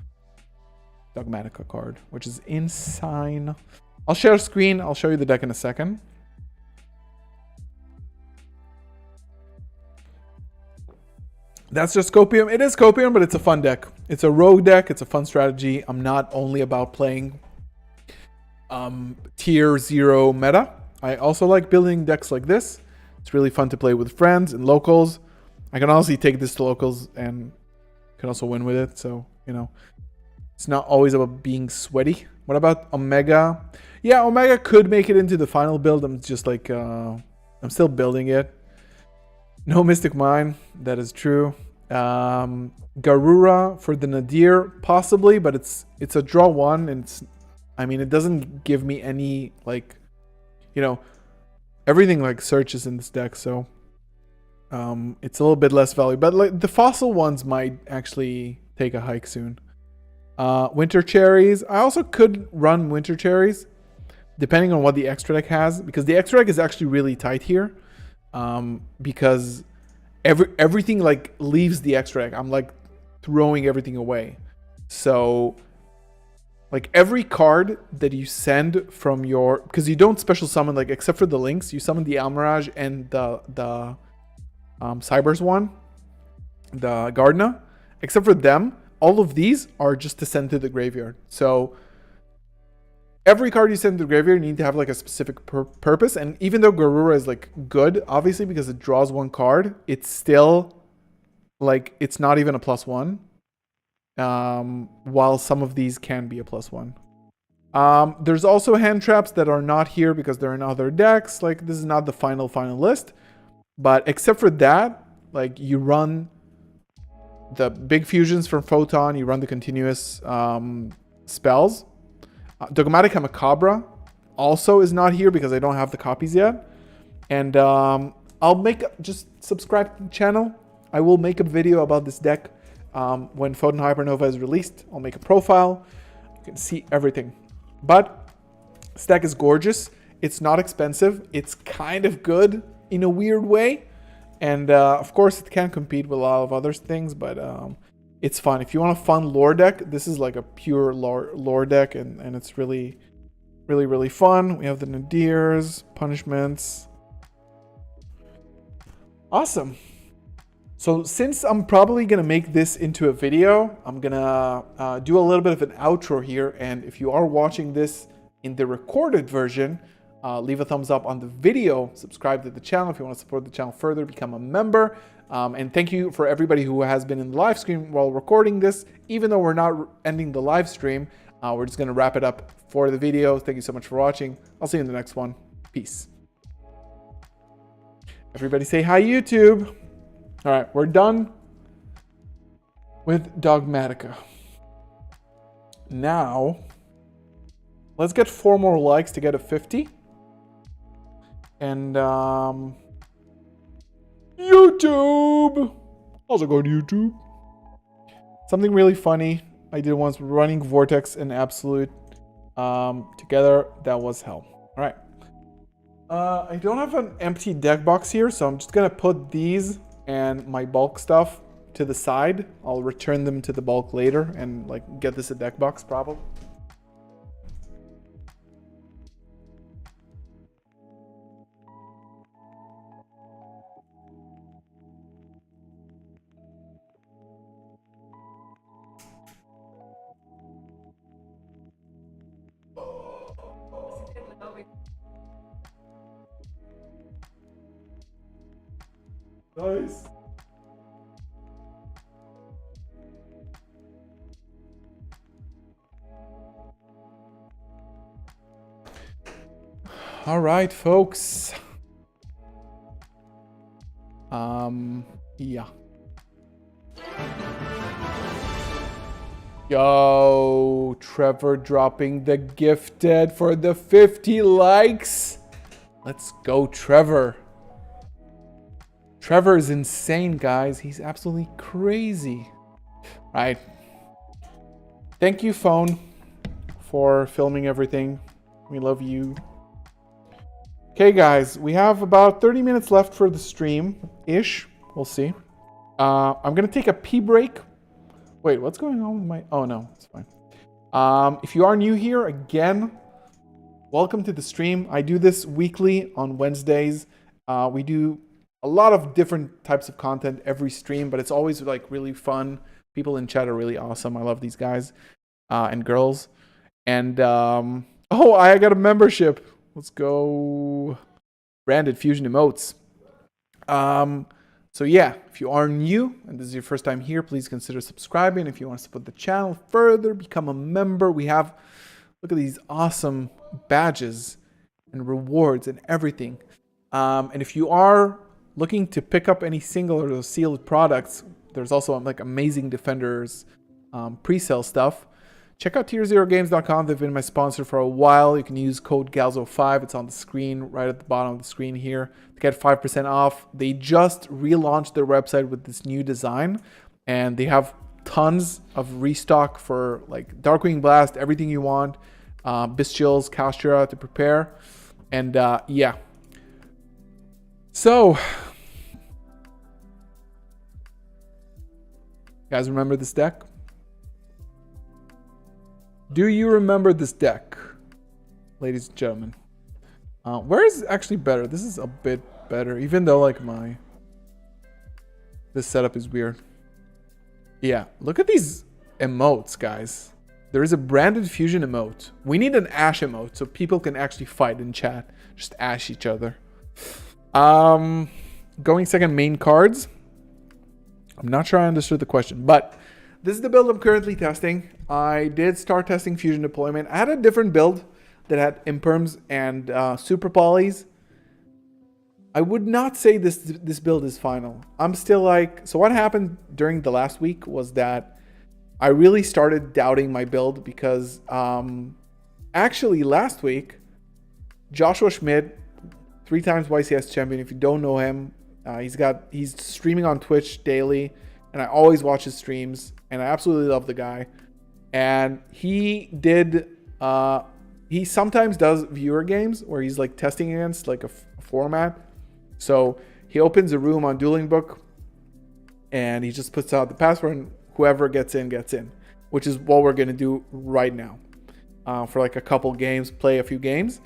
A: Dogmatica card, which is insane. I'll share a screen. I'll show you the deck in a second. That's just Copium. It is Copium, but it's a fun deck. It's a rogue deck. It's a fun strategy. I'm not only about playing tier 0 meta. I also like building decks like this. It's really fun to play with friends and locals. I can honestly take this to locals and can also win with it. So, you know, it's not always about being sweaty. What about Omega? Yeah, Omega could make it into the final build. I'm just like, I'm still building it. No Mystic Mine. That is true. Garura for the Nadir, possibly, but it's a draw 1 and it's, I mean, it doesn't give me any, like, you know, everything like searches in this deck, so it's a little bit less value. But like the fossil ones might actually take a hike soon. Winter Cherries. I also could run Winter Cherries, depending on what the extra deck has, because the extra deck is actually really tight here. Because everything like leaves the extra deck. I'm like throwing everything away. So like every card that you send from your, because you don't special summon, like except for the links, you summon the Almirage and the Cybers one, the Gardna. Except for them, all of these are just to send to the graveyard. So every card you send to the graveyard, you need to have like a specific purpose. And even though Garura is like good, obviously because it draws 1 card, it's still like, it's not even a +1. While some of these can be a +1. There's also hand traps that are not here because they're in other decks. Like this is not the final list, but except for that, like you run the big fusions from Photon, you run the continuous spells. Dogmatica Macabre also is not here because I don't have the copies yet. And I'll just subscribe to the channel. I will make a video about this deck. When Photon Hypernova is released, I'll make a profile. You can see everything. But this deck is gorgeous. It's not expensive. It's kind of good in a weird way. And of course, it can compete with a lot of other things, but it's fun. If you want a fun lore deck, this is like a pure lore deck, and it's really, really, really fun. We have the Nadirs, punishments. Awesome. So since I'm probably going to make this into a video, I'm going to do a little bit of an outro here. And if you are watching this in the recorded version, leave a thumbs up on the video, subscribe to the channel if you want to support the channel further, become a member. And thank you for everybody who has been in the live stream while recording this. Even though we're not ending the live stream, we're just going to wrap it up for the video. Thank you so much for watching. I'll see you in the next one. Peace. Everybody say hi, YouTube. All right, we're done with Dogmatica. Now, let's get 4 more likes to get a 50. And YouTube. Also go to YouTube. Something really funny I did once, running Vortex and Absolute together. That was hell. All right. I don't have an empty deck box here, so I'm just gonna put these and my bulk stuff to the side. I'll return them to the bulk later and like get this a deck box probably. Nice. All right, folks. Yeah. Yo, Trevor dropping the gifted for the 50 likes. Let's go, Trevor. Trevor is insane, guys. He's absolutely crazy. Right. Thank you, phone, for filming everything. We love you. Okay, guys, we have about 30 minutes left for the stream-ish. We'll see. I'm going to take a pee break. Wait, what's going on with my... Oh, no, it's fine. If you are new here, again, welcome to the stream. I do this weekly on Wednesdays. We do a lot of different types of content every stream, but it's always like really fun. People in chat are really awesome. I love these guys and girls. And, oh, I got a membership. Let's go. Branded Fusion Emotes. So yeah, if you are new and this is your first time here, please consider subscribing. If you want to support the channel further, become a member. We have, look at these awesome badges and rewards and everything. And if you are looking to pick up any single or sealed products, there's also like Amazing Defenders pre-sale stuff. Check out tier0games.com. They've been my sponsor for a while. You can use code GALZO5. It's on the screen, right at the bottom of the screen here, to get 5% off. They just relaunched their website with this new design, and they have tons of restock for like Darkwing Blast, everything you want, Bestials, Castra to prepare. And yeah. So, guys, remember this deck? Do you remember this deck, ladies and gentlemen? Where is actually better? This is a bit better, even though like this setup is weird. Yeah, look at these emotes, guys. There is a branded fusion emote. We need an ash emote so people can actually fight in chat. Just ash each other. Going second, main cards. I'm not sure I understood the question, but this is the build I'm currently testing. I did start testing Fusion Deployment. I had a different build that had imperms and super polys. I would not say this build is final. I'm still like... So what happened during the last week was that I really started doubting my build because actually last week, Joshua Schmidt, 3 times YCS champion. If you don't know him, he's streaming on Twitch daily, and I always watch his streams, and I absolutely love the guy. And he did, he sometimes does viewer games where he's like testing against like a format. So he opens a room on Dueling Book and he just puts out the password, and whoever gets in, which is what we're going to do right now for like a couple games, play a few games.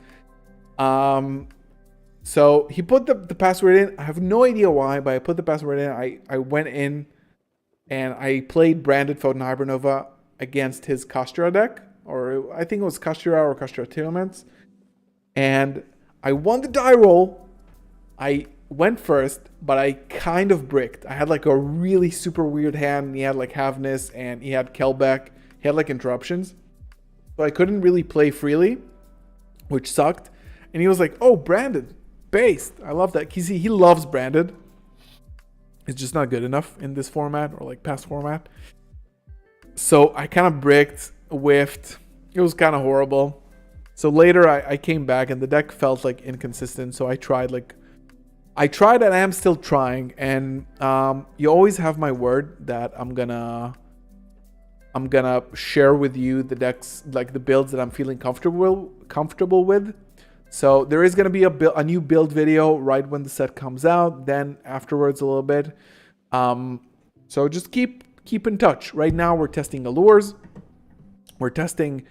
A: So he put the password in. I have no idea why, but I put the password in. I went in and I played branded Photon Hypernova against his Castra deck, or I think it was Castra or Castra Telements. And I won the die roll. I went first, but I kind of bricked. I had like a really super weird hand. He had like Havness and he had Kelbeck. He had like interruptions. So I couldn't really play freely, which sucked. And he was like, oh, branded, based. I love that. He loves branded. It's just not good enough in this format or like past format. So I kind of bricked, whiffed. It was kind of horrible. So later I came back and the deck felt like inconsistent. So I tried and I am still trying. And you always have my word that I'm gonna share with you the decks, like the builds that I'm feeling comfortable with. So there is gonna be a new build video right when the set comes out. Then afterwards a little bit. So just keep in touch. Right now we're testing allures. We're testing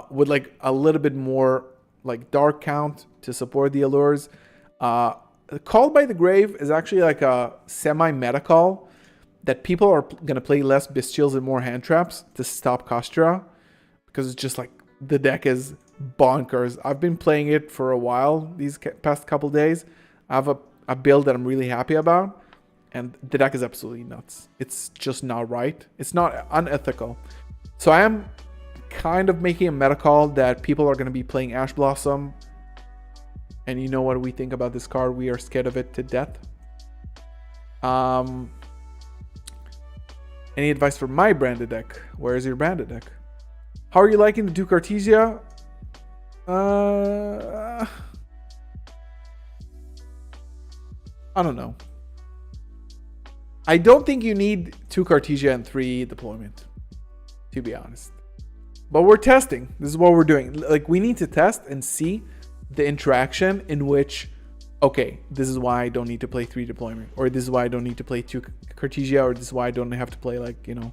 A: with like a little bit more like dark count to support the allures. Called by the Grave is actually like a semi-meta call that people are going to play less Bestials and more hand traps to stop Castra, because it's just like the deck is bonkers. I've been playing it for a while these past couple days. I have a build that I'm really happy about, and the deck is absolutely nuts. It's just not right. It's not unethical. So I am kind of making a meta call that people are going to be playing Ash Blossom. And you know what we think about this card. We are scared of it to death. Any advice for my branded deck? Where is your branded deck? How are you liking the Duke Artesia? I don't know. I don't think you need 2 Cartesia and 3 deployment, to be honest. But we're testing. This is what we're doing. Like, we need to test and see the interaction in which, okay, this is why I don't need to play 3 deployment, or this is why I don't need to play 2 Cartesia, or this is why I don't have to play, like, you know,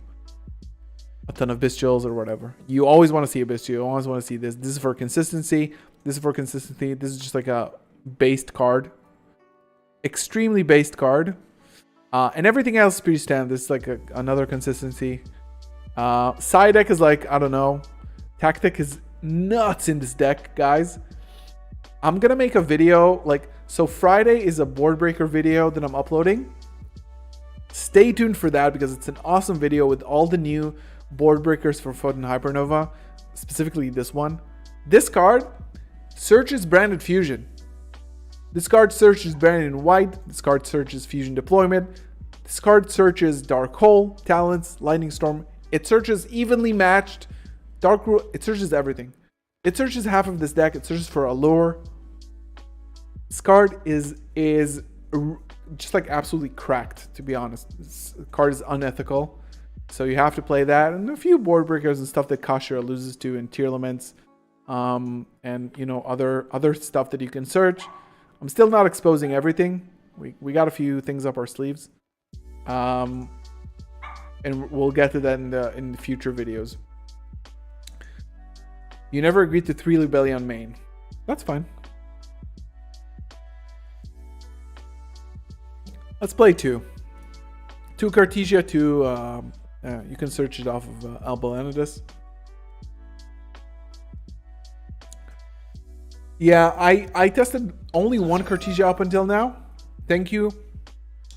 A: a ton of Bestials or whatever. You always want to see a Bestial. You always want to see this. This is for consistency. This is for consistency. This is just like a based card. Extremely based card. And everything else is pretty standard. This is like another consistency. Side deck is like, I don't know. Tactic is nuts in this deck, guys. I'm going to make a video. Like, so Friday is a board breaker video that I'm uploading. Stay tuned for that because it's an awesome video with all the new board breakers for Photon Hypernova. Specifically this one. This card searches branded fusion. This card searches branded in white. This card searches fusion deployment. This card searches Dark Hole, Talents, Lightning Storm. It searches evenly matched Dark Rule. It searches everything. It searches half of this deck. It searches for Allure. This card is just like absolutely cracked, to be honest. This card is unethical. So you have to play that. And a few board breakers and stuff that Kashira loses to in tier elements. And, you know, other stuff that you can search. I'm still not exposing everything. We got a few things up our sleeves. And we'll get to that in the future videos. You never agreed to 3 Libellion main. That's fine. Let's play 2. 2 Cartesia, 2... you can search it off of Albalanidus. Yeah, I tested only 1 Cartesia up until now. Thank you.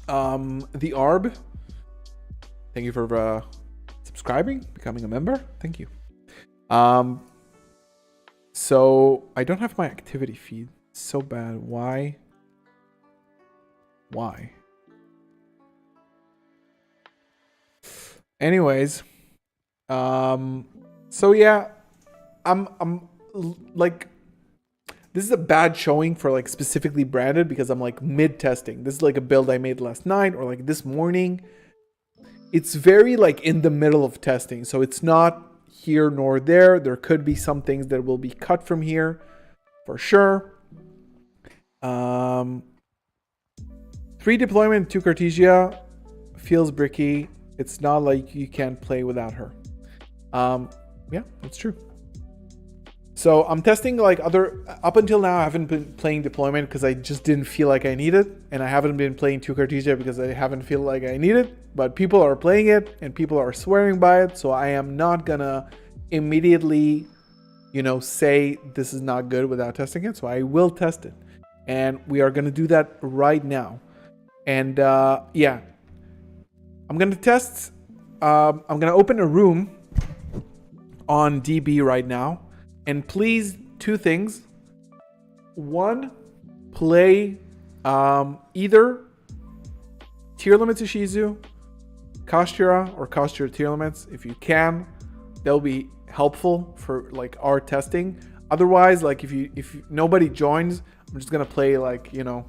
A: The Arb. Thank you for subscribing, becoming a member. Thank you. So I don't have my activity feed. It's so bad. Why? Anyways, so yeah, I'm like, this is a bad showing for like specifically branded because I'm like mid testing. This is like a build I made last night or like this morning. It's very like in the middle of testing, so it's not here nor there. There could be some things that will be cut from here for sure. 3 deployment, 2 Cartesia feels bricky. It's not like you can't play without her. Yeah, that's true. So I'm testing like up until now I haven't been playing deployment because I just didn't feel like I need it. And I haven't been playing 2 Cartesia because I haven't feel like I need it. But people are playing it and people are swearing by it. So I am not gonna immediately, you know, say this is not good without testing it. So I will test it. And we are gonna do that right now. And yeah. I'm gonna test, I'm gonna open a room on DB right now. And please, 2 things. 1, play either tier limits Ishizu, Kashira, or Kashira tier limits if you can. That'll be helpful for like our testing. Otherwise, like if nobody joins, I'm just gonna play like, you know,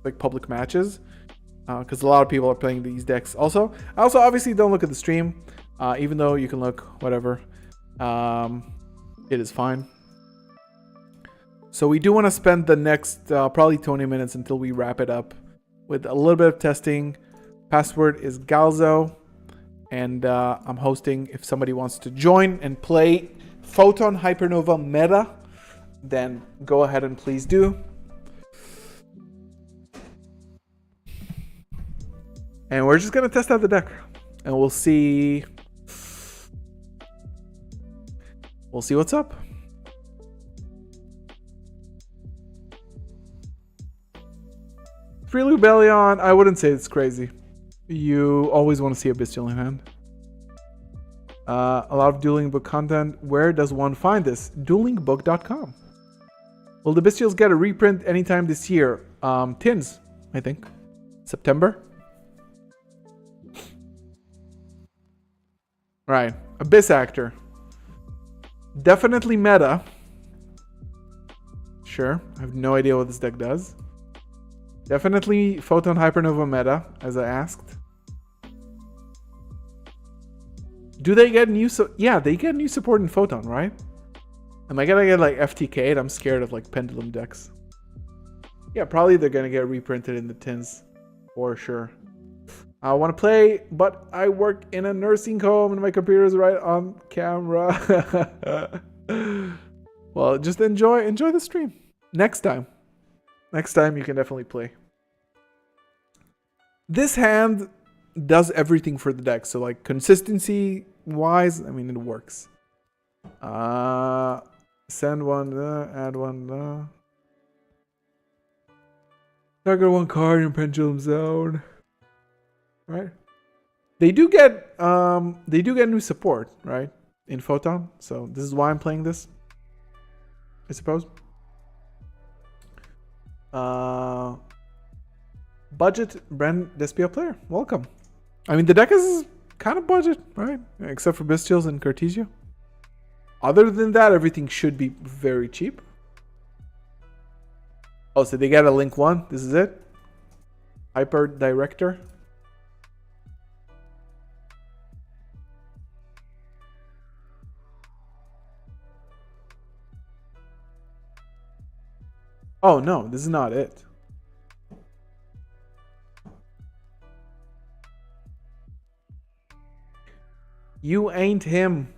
A: like public matches. Because a lot of people are playing these decks also. I also obviously don't look at the stream, even though you can look, whatever. It is fine. So we do want to spend the next probably 20 minutes until we wrap it up with a little bit of testing. Password is Galzo. And I'm hosting. If somebody wants to join and play Photon Hypernova meta, then go ahead and please do. And we're just going to test out the deck. And we'll see. We'll see what's up. Free Lubellion, I wouldn't say it's crazy. You always want to see a Bestial in hand. A lot of dueling book content. Where does one find this? Duelingbook.com. Will the Bestials get a reprint anytime this year? Tins, I think. September. Right. Abyss Actor. Definitely meta. Sure. I have no idea what this deck does. Definitely Photon Hypernova meta, as I asked. Do they get new... yeah, they get new support in Photon, right? Am I gonna get like FTK'd? I'm scared of like Pendulum decks. Yeah, probably they're gonna get reprinted in the tins. For sure. I want to play, but I work in a nursing home and my computer is right on camera. Well, just enjoy the stream. Next time you can definitely play. This hand does everything for the deck. So like consistency wise, I mean, it works. Send one, add one. Target one card in Pendulum Zone. Right? They do get new support, right? In Photon. So this is why I'm playing this, I suppose. Budget Brand Despia player. Welcome. I mean, the deck is kind of budget, right? Except for Bestials and Cartesia. Other than that, everything should be very cheap. Oh, so they got a Link 1. This is it. Hyper Director. Oh, no. This is not it. You ain't him.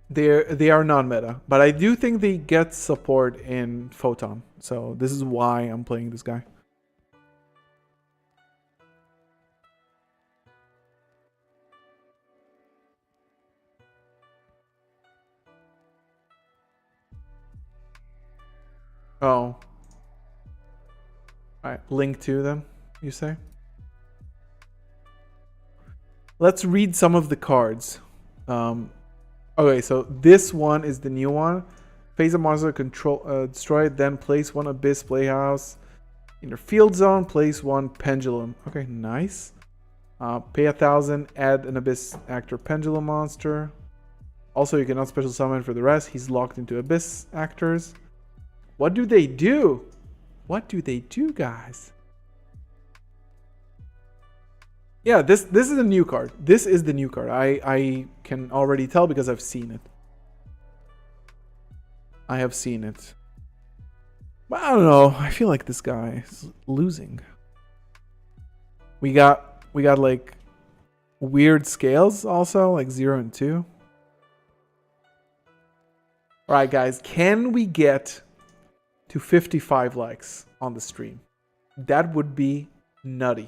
A: They are non-meta, but I do think they get support in Photon. So this is why I'm playing this guy. Oh. Alright, link to them, you say? Let's read some of the cards. Okay, so this one is the new one. Phase a monster, control, destroy it, then place one Abyss Playhouse. In your field zone, place one Pendulum. Okay, nice. Pay 1,000, add an Abyss Actor Pendulum monster. Also, you cannot special summon for the rest. He's locked into Abyss Actors. What do they do? What do they do, guys? Yeah, this is a new card. This is the new card. I can already tell because I've seen it. I have seen it. But I don't know. I feel like this guy is losing. We got like weird scales also, like 0 and 2. All right, guys, can we get to 55 likes on the stream? That would be nutty.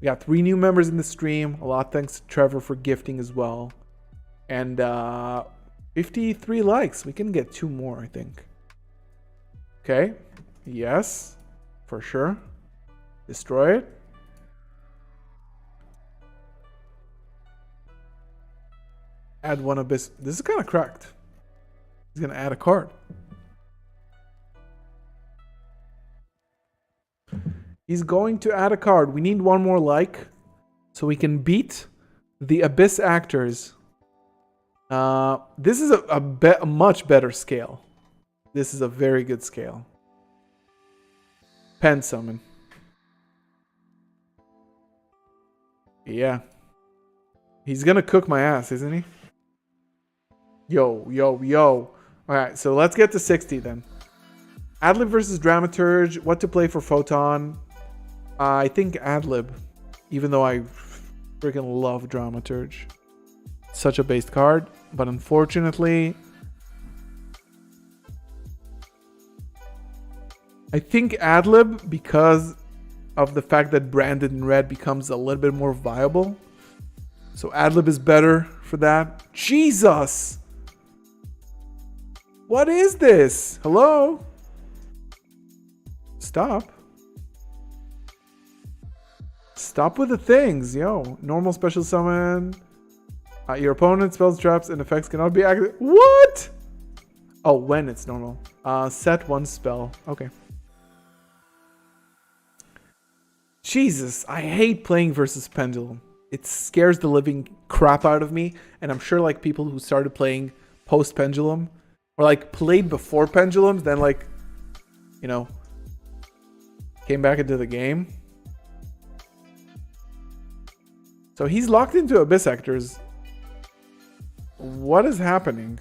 A: We got 3 new members in the stream. A lot thanks to Trevor for gifting as well. And 53 likes. We can get 2 more, I think. Okay. Yes. For sure. Destroy it. Add one Abyss. This is kind of cracked. He's going to add a card. He's going to add a card. We need 1 more like so we can beat the Abyss Actors. This is a much better scale. This is a very good scale. Pen Summon. Yeah. He's going to cook my ass, isn't he? Yo, yo, yo. Alright, so let's get to 60 then. Adlib versus Dramaturge. What to play for Photon? I think Adlib, even though I freaking love Dramaturge. Such a based card, but unfortunately, I think Adlib, because of the fact that Branded in Red becomes a little bit more viable. So Adlib is better for that. Jesus! What is this? Hello? Stop. Stop with the things, yo. Normal special summon. Your opponent's spells, traps, and effects cannot be activated. What? Oh, when it's normal. Set one spell. Okay. Jesus, I hate playing versus Pendulum. It scares the living crap out of me. And I'm sure like people who started playing post Pendulum or like played before Pendulums, then like, you know, came back into the game. So he's locked into Abyss Actors. What is happening?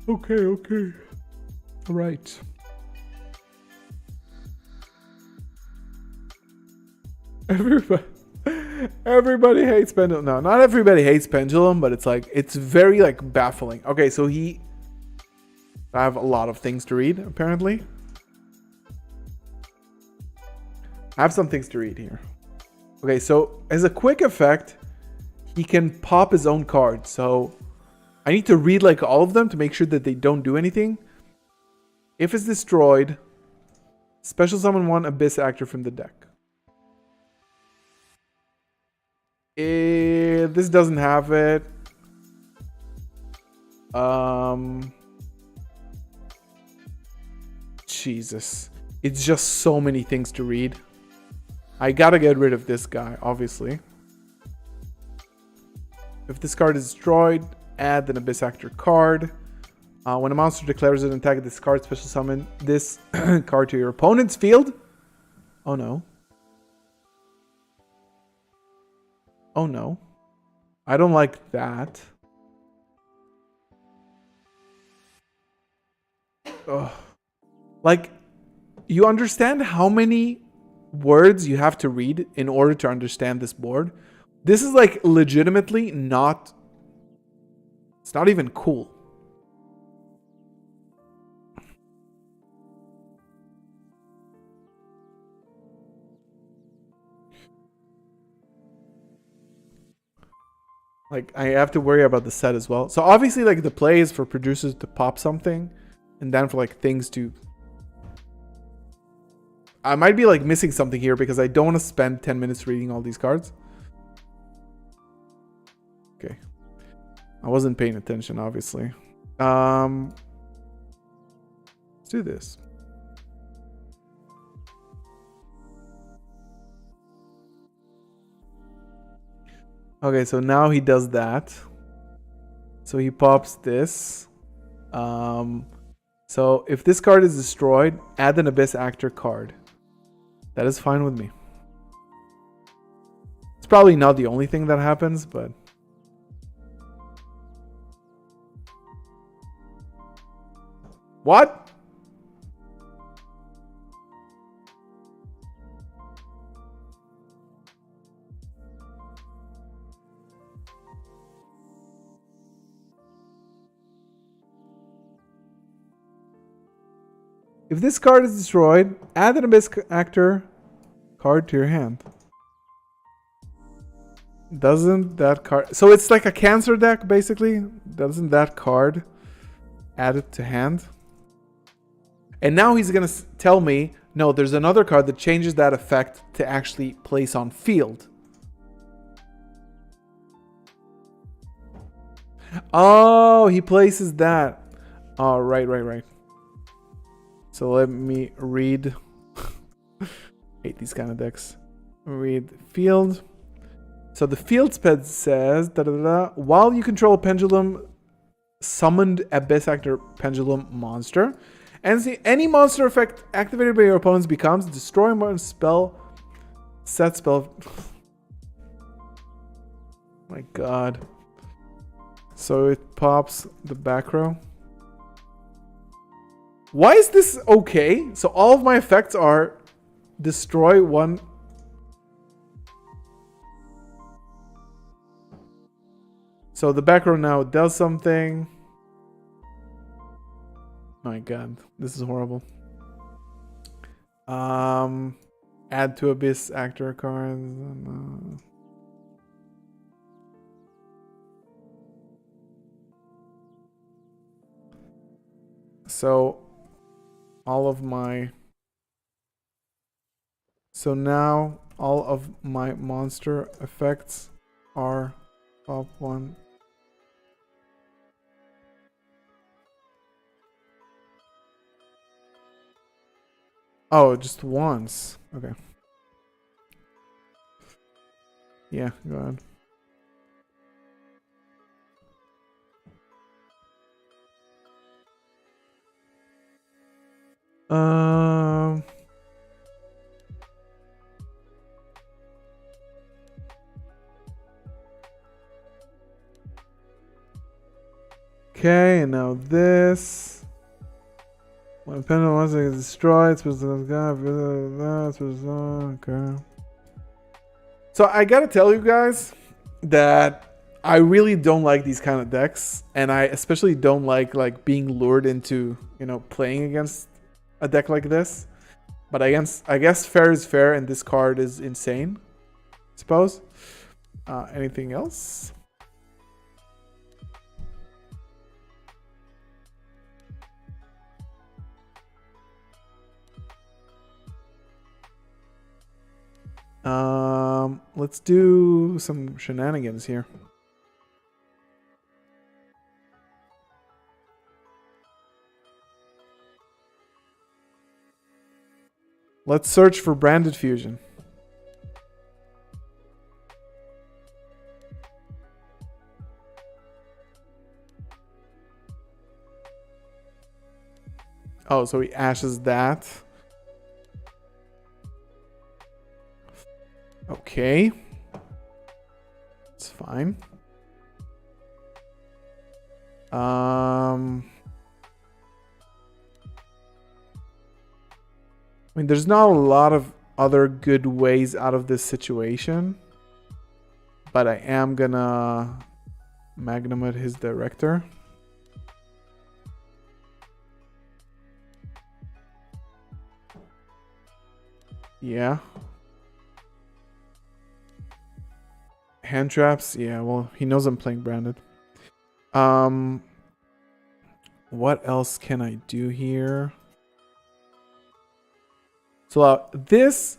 A: Okay. All right. Everybody hates Pendulum. No, not everybody hates Pendulum, but it's like, it's very like baffling. Okay, so I have a lot of things to read, apparently. I have some things to read here. Okay, so as a quick effect, he can pop his own card. So I need to read like all of them to make sure that they don't do anything. If it's destroyed, special summon one Abyss Actor from the deck. This doesn't have it. Jesus. It's just so many things to read. I gotta get rid of this guy, obviously. If this card is destroyed, add an Abyss Actor card. When a monster declares an attack, discard special summon this card to your opponent's field. Oh no. Oh no. I don't like that. Ugh. Like, you understand how many words you have to read in order to understand this board? This is like legitimately not... It's not even cool. Like, I have to worry about the set as well. So obviously, like, the play is for producers to pop something, and then for like things to... I might be like missing something here because I don't want to spend 10 minutes reading all these cards. Okay. I wasn't paying attention, obviously. Let's do this. Okay, so now he does that. So he pops this. So if this card is destroyed, add an Abyss Actor card. That is fine with me. It's probably not the only thing that happens, but... What? If this card is destroyed, add an Abyss Actor card to your hand. Doesn't that card... So it's like a Cancer deck, basically. Doesn't that card add it to hand? And now he's going to tell me, no, there's another card that changes that effect to actually place on field. Oh, he places that. Oh, right. So let me read. Hate these kind of decks. Read field. So the field sped says, while you control a pendulum, summoned Abyss Actor pendulum monster, and see any monster effect activated by your opponents becomes destroy one spell, set spell. My God. So it pops the back row. Why is this okay? So all of my effects are destroy one. So the back row now does something. My God, this is horrible. Add to Abyss Actor cards. So all of my... So now all of my monster effects are top 1. Oh, just once. Okay. Yeah, go ahead. Okay, and now this. When pendulum once is destroyed, it's supposed to okay. So I gotta tell you guys that I really don't like these kind of decks, and I especially don't like being lured into, you know, playing against a deck like this. But I guess fair is fair, and this card is insane, I suppose. Anything else? Let's do some shenanigans here. Let's search for branded fusion. Oh, so he ashes that. Okay. It's fine. I mean, there's not a lot of other good ways out of this situation, but I am gonna Magnum at his director. Yeah. Hand traps. Yeah, well, he knows I'm playing branded. What else can I do here? So this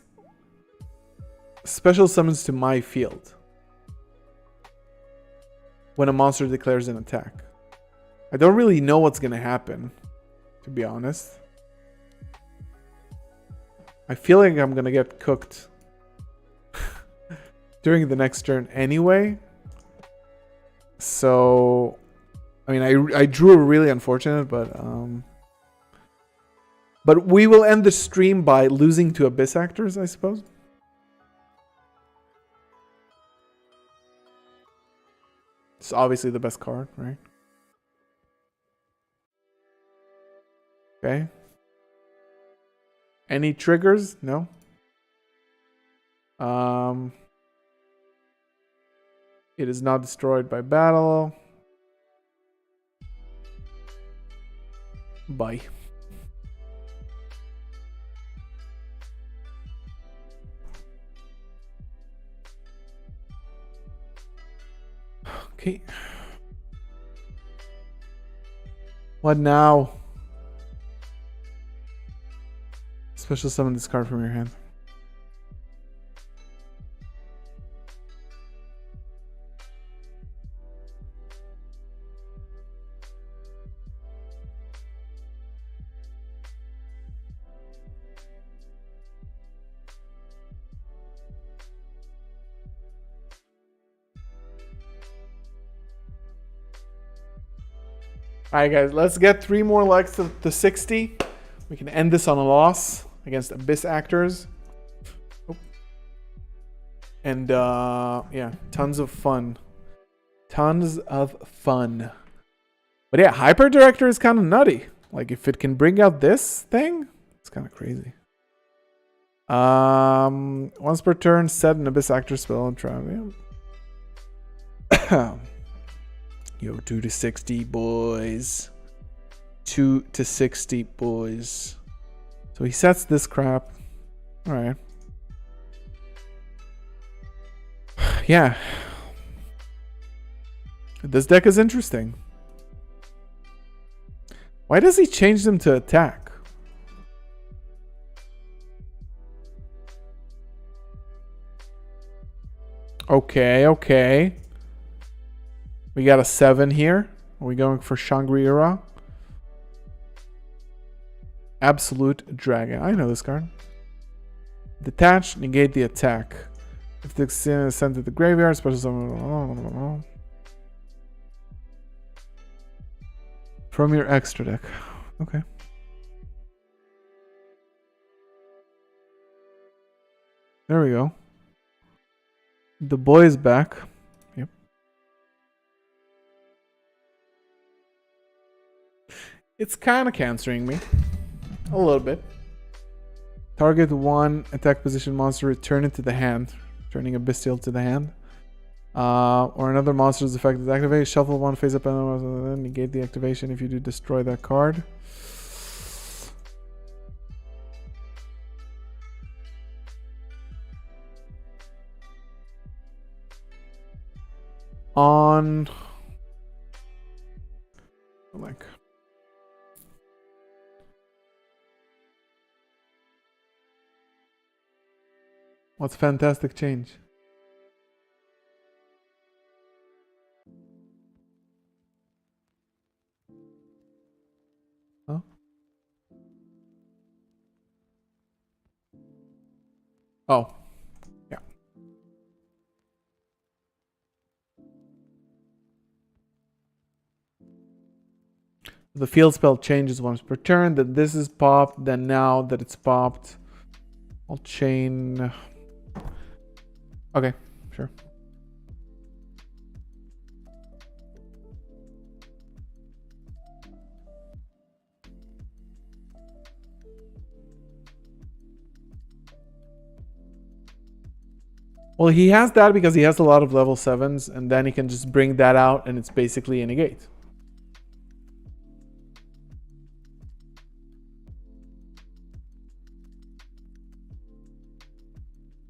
A: special summons to my field when a monster declares an attack. I don't really know what's gonna happen, to be honest. I feel like I'm gonna get cooked during the next turn anyway. So, I mean, I drew a really unfortunate, but we will end the stream by losing to Abyss Actors, I suppose. It's obviously the best card, right? Okay. Any triggers? No. It is not destroyed by battle. Bye. Okay. What now? Special summon this card from your hand. Alright guys, let's get 3 more likes to 60. We can end this on a loss against Abyss Actors. Oh. And yeah, tons of fun. Tons of fun. But yeah, Hyper Director is kind of nutty. Like if it can bring out this thing, it's kind of crazy. Once per turn, set an Abyss Actor spell and try. Yeah. Yo, 2 to 60, boys. 2 to 60, boys. So he sets this crap. Alright. Yeah. This deck is interesting. Why does he change them to attack? Okay, okay. We got a 7 here. Are we going for Shangri-La? Absolute Dragon. I know this card. Detach, negate the attack. If the sin is sent to the graveyard, special summon from your extra deck. Okay. There we go. The boy is back. Yep. It's kind of cancering me. A little bit. Target 1 attack position monster, return it to the hand. Turning a bestial to the hand. Or another monster's effect is activated. Shuffle 1 face up and negate the activation if you do destroy that card. On like what's fantastic change? Huh? Oh. Yeah. The field spell changes once per turn. That this is popped. Then now that it's popped, I'll chain. Okay, sure. Well, he has that because he has a lot of level 7s, and then he can just bring that out, and it's basically a negate.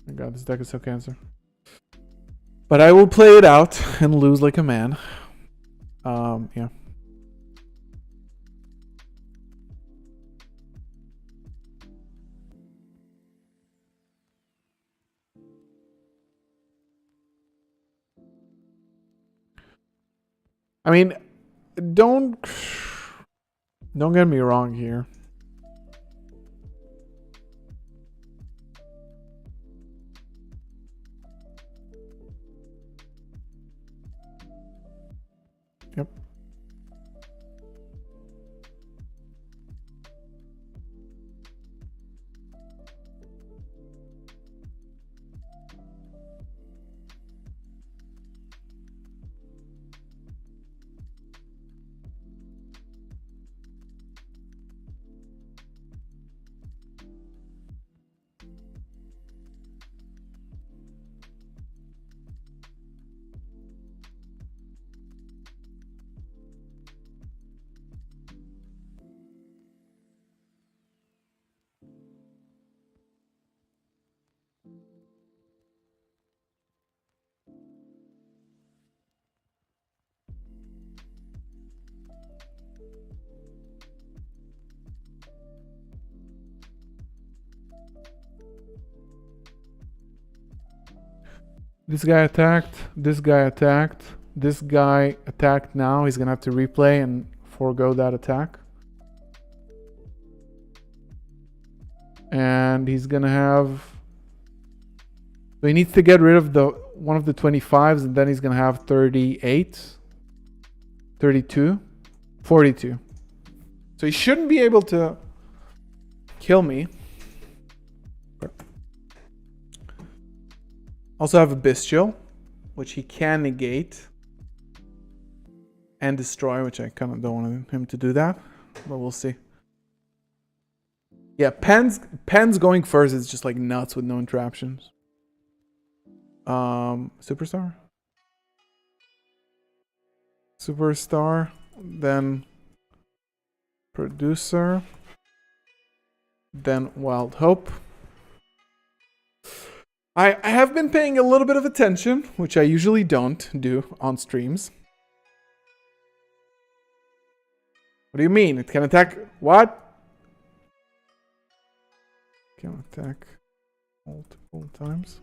A: Oh my god, this deck is so cancer. But I will play it out and lose like a man. Yeah. I mean, don't get me wrong here. Yep. This guy attacked. This guy attacked. This guy attacked now. He's going to have to replay and forego that attack. And he's going to have... So he needs to get rid of the one of the 25s, and then he's going to have 38, 32, 42. So he shouldn't be able to kill me. Also have a bestial, which he can negate and destroy, which I kind of don't want him to do that, but we'll see. Yeah, Pens going first is just like nuts with no interruptions. Superstar, then Producer, then Wild Hope. I have been paying a little bit of attention, which I usually don't do on streams. What do you mean? It can attack what? Can attack multiple times.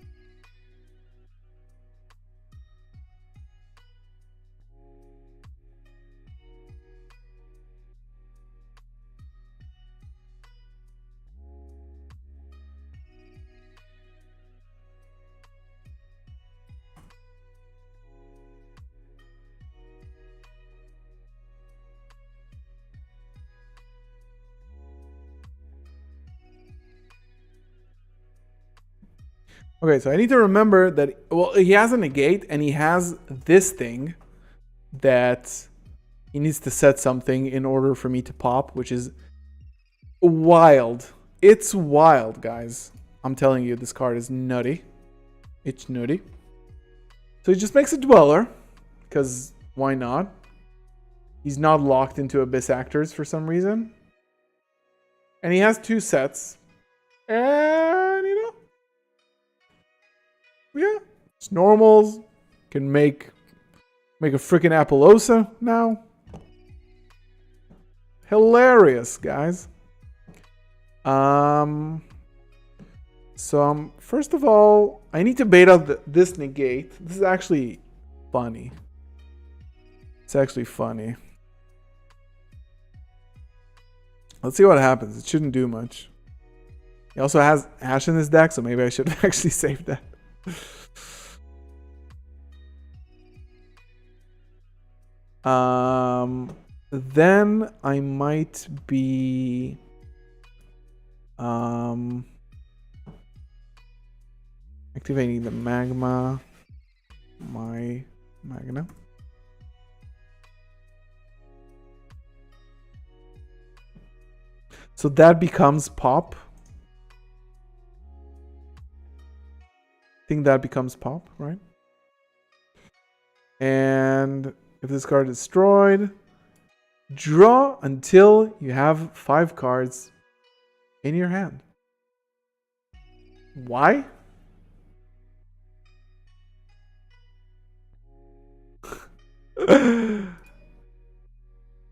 A: Okay, so I need to remember that, well, he has a negate and he has this thing that he needs to set something in order for me to pop, which is wild. It's wild, guys. I'm telling you, this card is nutty. It's nutty. So he just makes a Dweller, because why not? He's not locked into Abyss Actors for some reason. And he has 2 sets. And, you know, yeah, it's normals. Can make a freaking Appaloosa now. Hilarious, guys. So first of all, I need to bait out this negate. This is actually funny. It's actually funny. Let's see what happens. It shouldn't do much. He also has Ash in his deck, so maybe I should actually save that. Then I might be activating the magma, my magna. So that becomes pop. I think that becomes pop, right? And if this card is destroyed, draw until you have 5 cards in your hand. Why?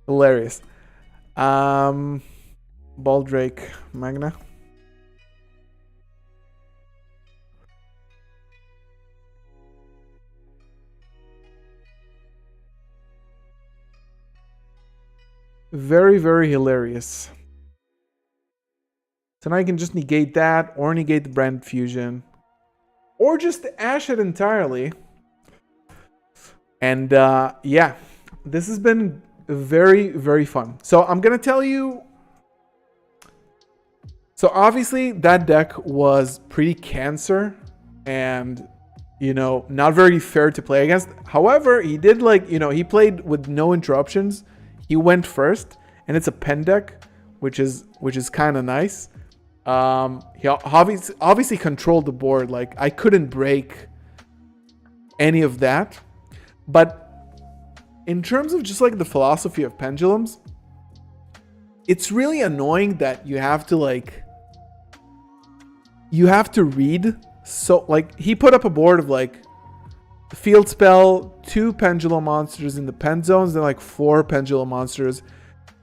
A: Hilarious. Baldrake Magna. Very, very hilarious. So now I can just negate that, or negate the Brand Fusion, or just Ash it entirely. And yeah, this has been very, very fun. So I'm going to tell you. So obviously that deck was pretty cancer and, you know, not very fair to play against. However, he did, like, you know, he played with no interruptions. He went first, and it's a pen deck, which is kind of nice. He obviously controlled the board. Like, I couldn't break any of that. But in terms of just like the philosophy of pendulums, it's really annoying that you have to read. So like, he put up a board of like field spell, 2 pendulum monsters in the pen zones, then like 4 pendulum monsters.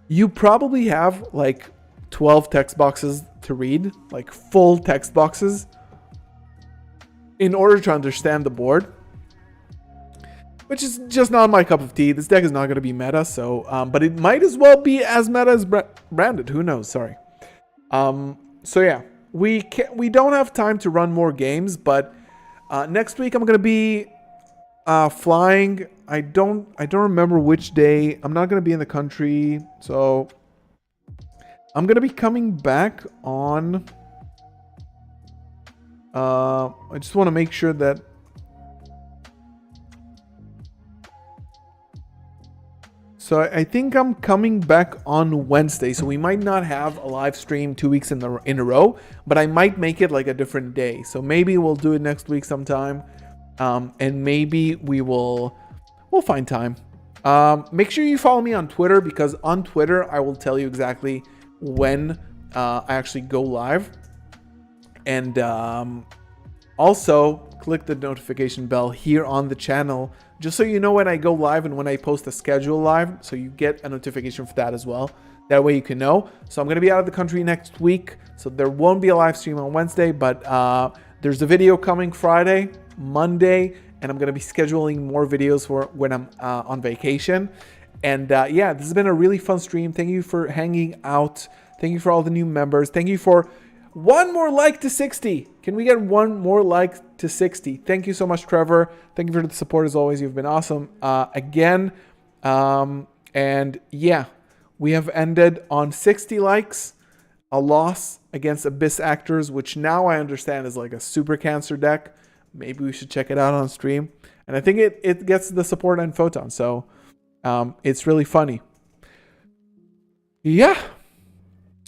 A: You probably have like 12 text boxes to read, like full text boxes, in order to understand the board, which is just not my cup of tea. This deck is not going to be meta, so but it might as well be as meta as Branded. Who knows? Sorry. So yeah, we don't have time to run more games, but next week I'm going to be flying. I don't remember which day. I'm not going to be in the country, so I'm going to be coming back on. I just want to make sure that. So I think I'm coming back on Wednesday, so we might not have a live stream 2 weeks in a row, but I might make it like a different day. So maybe we'll do it next week sometime, and maybe we'll find time. Make sure you follow me on Twitter, because on Twitter I will tell you exactly when I actually go live, and Also, click the notification bell here on the channel, just so you know when I go live and when I post a schedule live, so you get a notification for that as well. That way you can know. So I'm going to be out of the country next week, so there won't be a live stream on Wednesday, but there's a video coming Friday, Monday, and I'm going to be scheduling more videos for when I'm on vacation. And yeah, this has been a really fun stream. Thank you for hanging out. Thank you for all the new members. Thank you for one more like to 60. Can we get one more like to 60? Thank you so much, Trevor. Thank you for the support as always. You've been awesome again. And yeah, we have ended on 60 likes, a loss against Abyss Actors, which now I understand is like a super cancer deck. Maybe we should check it out on stream. And I think it gets the support on Photon. So it's really funny. Yeah.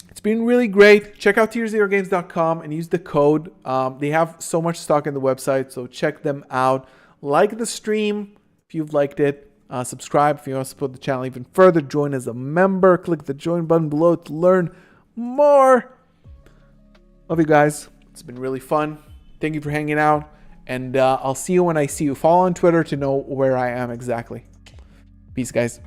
A: It's been really great. Check out tierzerogames.com and use the code. They have so much stock in the website, so check them out. Like the stream if you've liked it. Subscribe if you want to support the channel even further. Join as a member. Click the join button below to learn more. Love you guys. It's been really fun. Thank you for hanging out. And I'll see you when I see you. Follow on Twitter to know where I am exactly. Peace, guys.